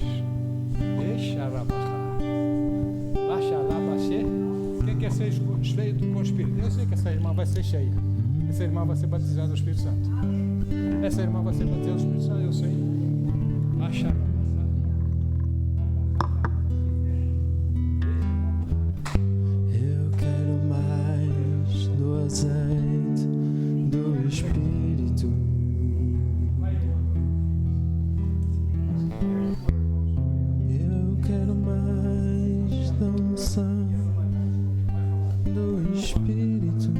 Quem quer ser cheio com o Espírito? Eu sei que essa irmã vai ser cheia. Essa irmã vai ser batizada do Espírito Santo. Essa irmã vai ser batizada do Espírito Santo, eu sei. Eu quero mais do azeite do Espírito. Eu quero mais da unção do Espírito.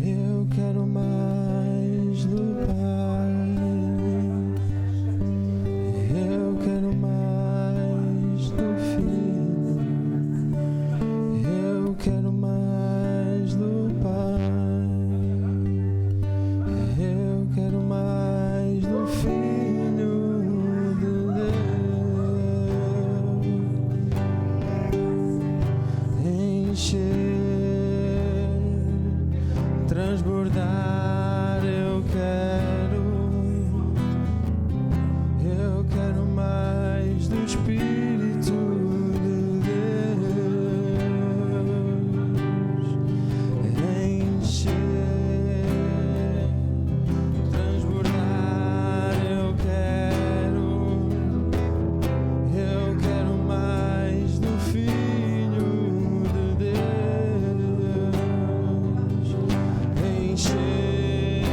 Eu quero mais do Pai. Eu quero mais do Filho. Eu quero mais do Pai. Eu quero mais do Filho de Deus. Encher, transbordar, eu quero mais do Espírito de Deus. Encher, transbordar, eu quero mais do Filho de Deus. Encher,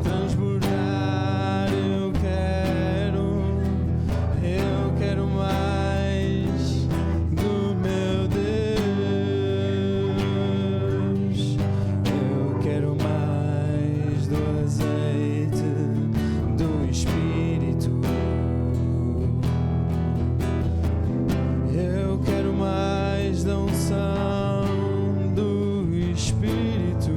transbordar, eu quero mais do meu Deus. Eu quero mais do azeite do Espírito. Eu quero mais da unção do Espírito.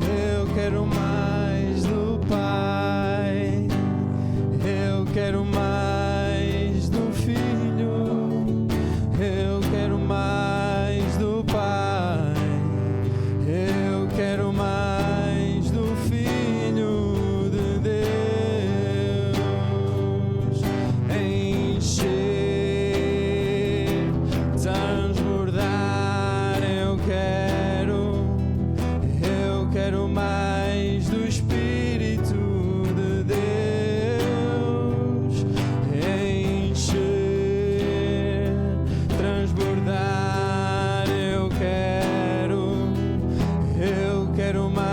Eu quero mais do Pai. Eu quero mais do Filho. Eu quero mais do Pai. Eu quero mais do Filho de Deus. Encher, transbordar, eu quero mais do Espírito de Deus. Encher, transbordar, eu quero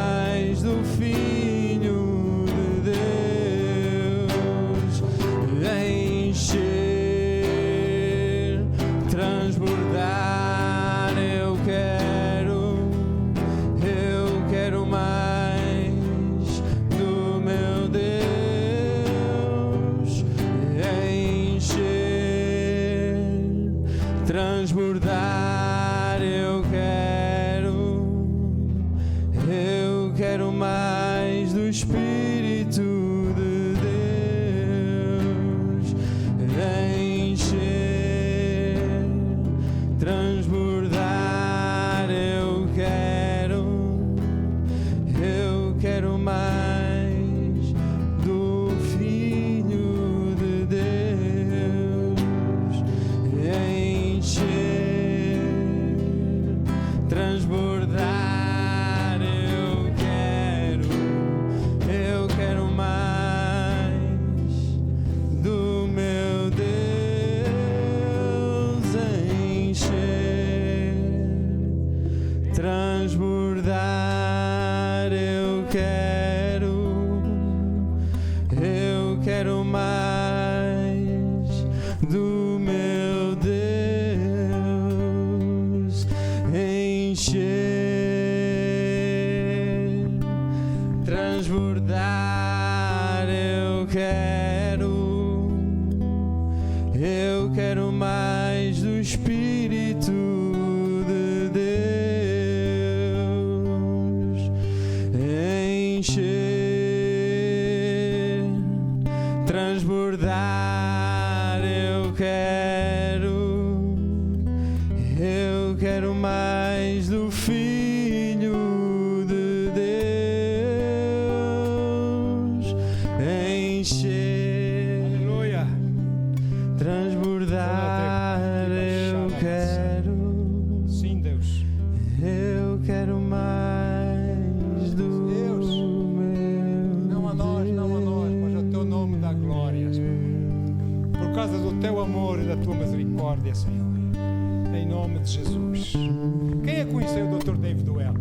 mais do Filho de Deus. Encher, transbordar, eu quero mais do meu Deus. Encher, transbordar, eu quero mais do Espírito de Deus. Encher, transbordar, eu quero mais do Filho de Deus. Encher, transbordar, eu quero mais do meu Deus. Encher, transbordar, eu quero mais do meu Deus. Encher, transbordar, eu quero mais do Espírito de Deus. tua misericórdia, Senhor. Em nome de Jesus. Quem é que conheceu o Dr. David Well?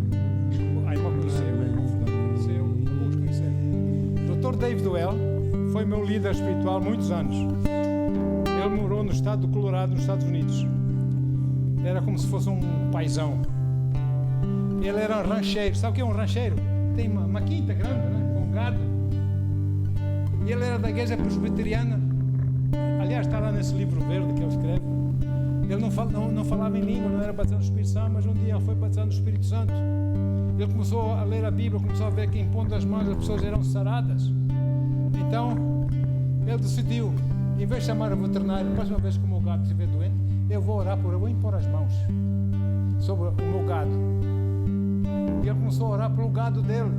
Ai, não conheceu. Alguns conheceram. Dr. David Well foi meu líder espiritual há muitos anos. Ele morou no estado do Colorado, nos Estados Unidos. Era como se fosse um paizão. Ele era um rancheiro. Sabe o que é um rancheiro? Tem uma quinta grande, né? Com gado. E ele era da igreja presbiteriana. Aliás, está lá nesse livro verde que ele escreve. Ele não falava em língua, não era batizado no Espírito Santo, mas um dia ele foi batizado no Espírito Santo. Ele começou a ler a Bíblia, começou a ver que impondo as mãos as pessoas eram saradas. Então, ele decidiu, em vez de chamar o veterinário, a próxima vez que o meu gado estiver doente, eu vou orar eu vou impor as mãos sobre o meu gado. E ele começou a orar pelo gado dele.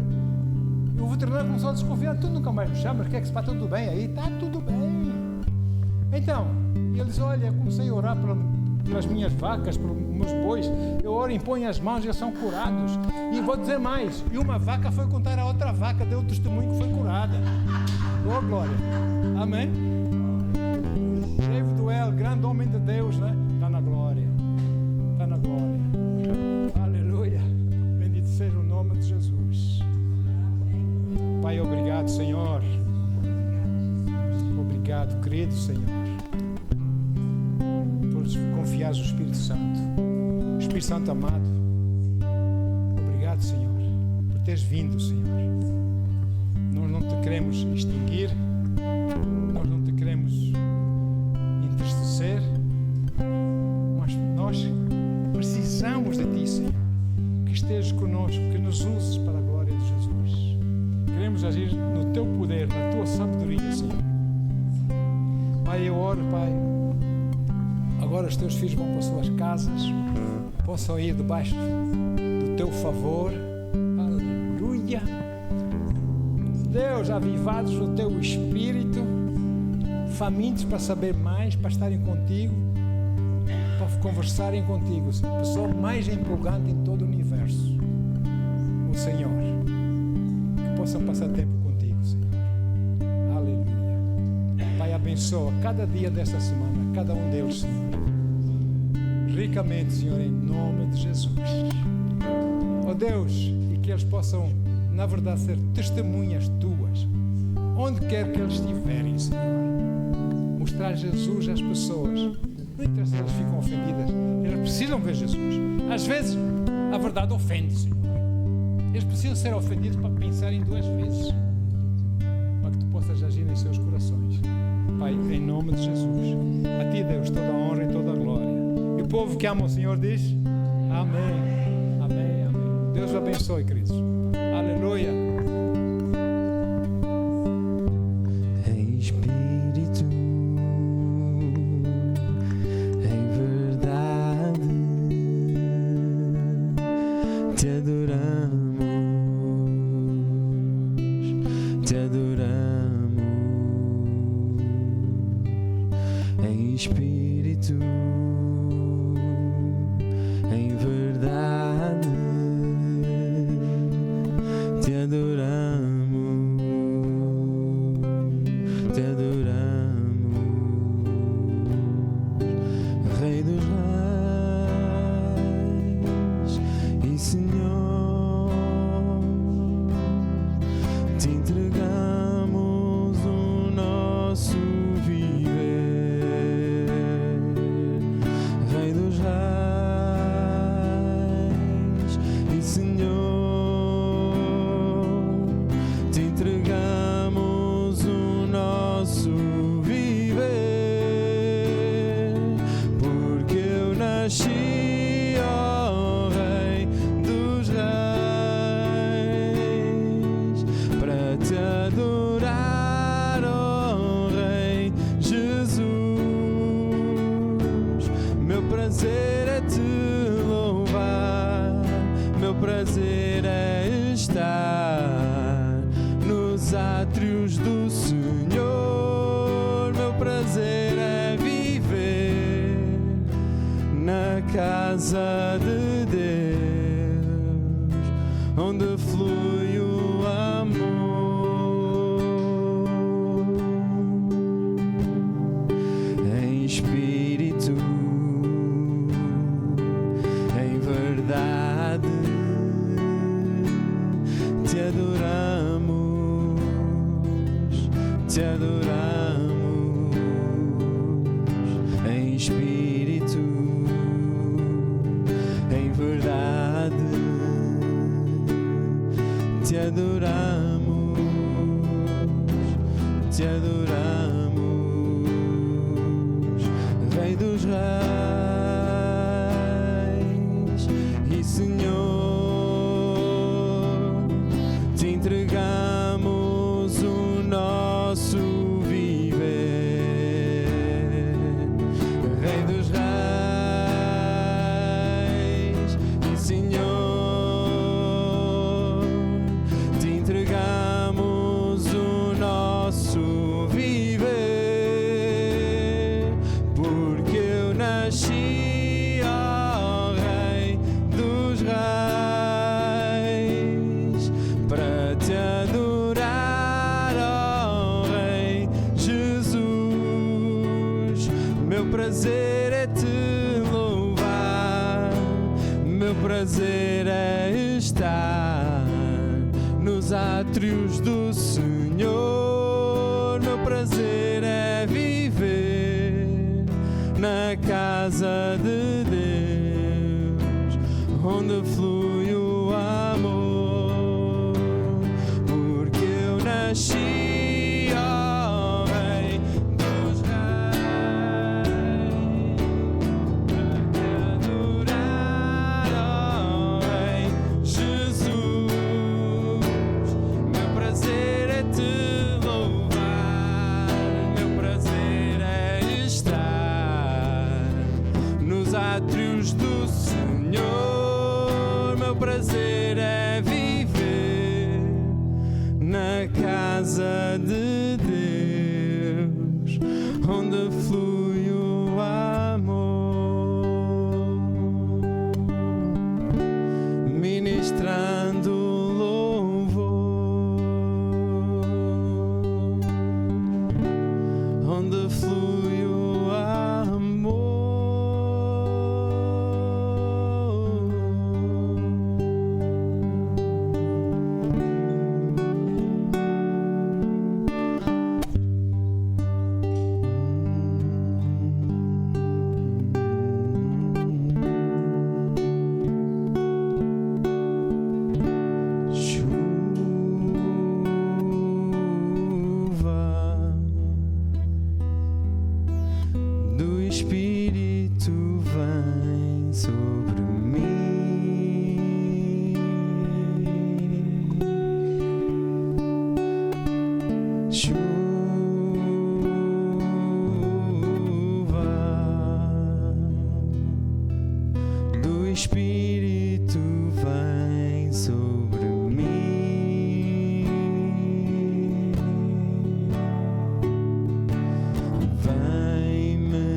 E o veterinário começou a desconfiar: tu nunca mais me chamas, que é que se está tudo bem aí? Está tudo bem. Então, ele diz: olha, eu comecei a orar pelas minhas vacas, pelos meus bois. Eu oro e imponho as mãos e eles são curados. E vou dizer mais: e uma vaca foi contar a outra vaca, deu o testemunho que foi curada. Oh, glória. Amém? David Well, grande homem de Deus, né? Está na glória. Está na glória. Aleluia. Bendito seja o nome de Jesus. Pai, obrigado, Senhor. Obrigado, querido Senhor, por confiares no Espírito Santo. Espírito Santo amado, obrigado, Senhor, por teres vindo, Senhor. Nós não te queremos extinguir, nós não te queremos entristecer, mas nós precisamos de ti, Senhor, que estejas conosco, que nos uses para a glória de Jesus. Queremos agir no teu poder, na tua sabedoria, Senhor. Pai, eu oro, Pai, agora os teus filhos vão para as suas casas, possam ir debaixo do teu favor. Aleluia. Deus, avivados no teu espírito, famintos para saber mais, para estarem contigo, para conversarem contigo, Senhor. A pessoa mais empolgante em todo o universo, o Senhor. Que possam passar tempo contigo, Senhor. Aleluia. Pai, abençoa cada dia desta semana, cada um deles, Senhor. Ricamente, Senhor, em nome de Jesus. Oh Deus, e que eles possam, na verdade, ser testemunhas tuas, onde quer que eles estiverem, Senhor. Mostrar Jesus às pessoas. Não interessa se elas ficam ofendidas, eles precisam ver Jesus. Às vezes, a verdade ofende, Senhor. Eles precisam ser ofendidos para pensarem duas vezes, para que tu possas agir em seus corações. Pai, em nome de Jesus. A ti, Deus, toda a honra e toda a glória. E o povo que ama o Senhor diz: amém, amém, amém. Deus o abençoe, queridos. Aleluia. Em espírito, em verdade, te adoramos, te adoramos. Em espírito, em verdade, te adoramos, te adoramos, Rei dos Reis e Senhor, te entregamos o nosso viver, Rei dos Reis e Senhor, te entregamos o nosso viver, porque eu nasci, ó Rei dos Reis, para te adorar, ó Rei Jesus. Meu prazer é te louvar, meu prazer é estar nos átrios do Senhor, meu prazer é viver na casa de Deus, onde flui o amor. Em espírito, te adoramos em espírito, em verdade, te adoramos, Rei dos Reis e Senhor, te entregamos o nosso viver, Rei dos Reis e Senhor, te entregamos o nosso viver, porque eu nasci, ó Rei dos Reis, para te adorar, ó Rei Jesus. Meu prazer é te louvar, meu prazer é estar nos átrios do Senhor, meu prazer é viver na casa de Deus, onde flui o amor, porque eu nasci, ó Rei dos Reis, para te adorar, ó Rei Jesus. Meu prazer é te louvar, meu prazer é estar nos átrios do Senhor, meu prazer é viver na casa de Deus, onde flui o amor, ministrando louvor, onde flui o amor. Chuva do Espírito vem sobre mim, chuva do Espírito vem sobre mim, vem-me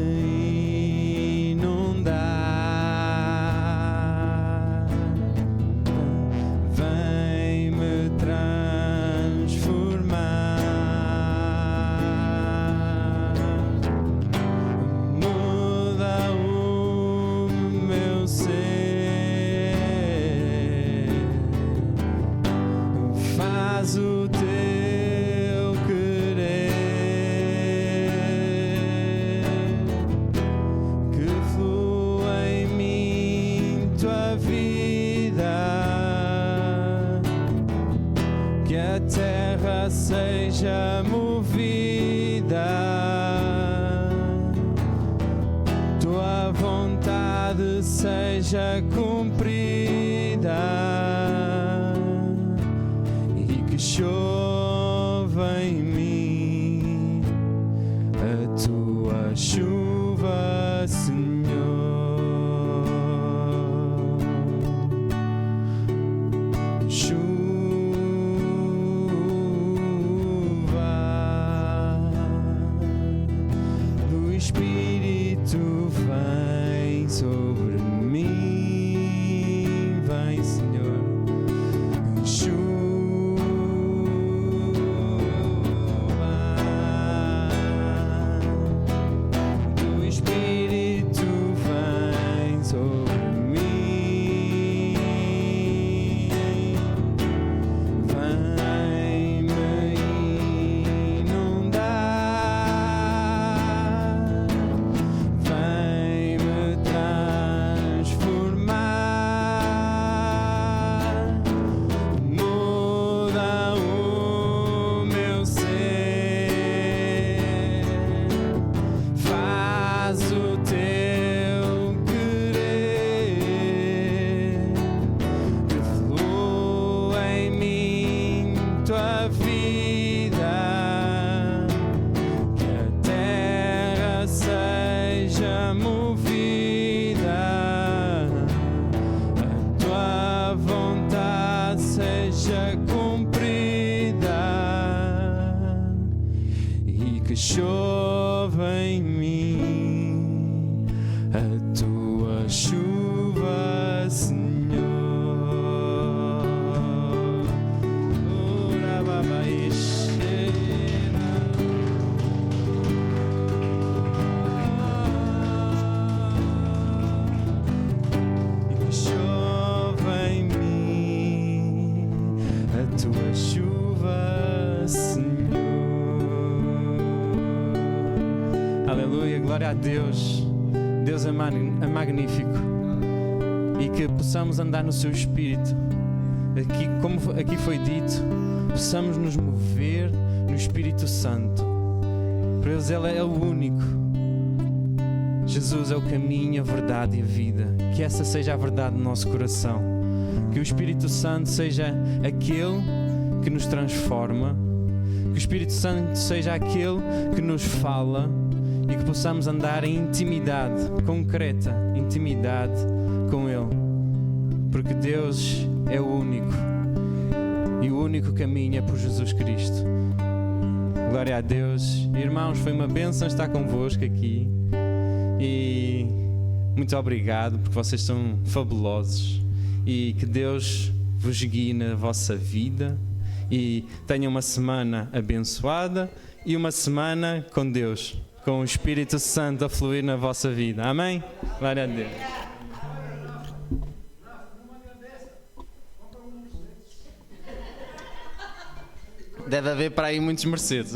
inundar, vem-me transformar, muda o meu ser, faz o teu querer, que flua em mim tua vida, que a terra seja movida, tua vontade seja cumprida, e que chova em mim a tua chuva, Senhor. Chuva do Espírito vem sobre mim, vem, Senhor. Chuva chova em mim a tua chuva, Senhor. Glória a Deus. Deus é magnífico. E que possamos andar no seu Espírito. Aqui, como aqui foi dito, possamos nos mover no Espírito Santo. Por Deus, Ele é o único. Jesus é o caminho, a verdade e a vida. Que essa seja a verdade do nosso coração. Que o Espírito Santo seja aquele que nos transforma. Que o Espírito Santo seja aquele que nos fala. E que possamos andar em intimidade, concreta intimidade com Ele. Porque Deus é o único. E o único caminho é por Jesus Cristo. Glória a Deus. Irmãos, foi uma bênção estar convosco aqui. E muito obrigado, porque vocês são fabulosos. E que Deus vos guie na vossa vida. E tenham uma semana abençoada e uma semana com Deus. Com o Espírito Santo a fluir na vossa vida. Amém? Glória a Deus. Deve haver para aí muitos Mercedes.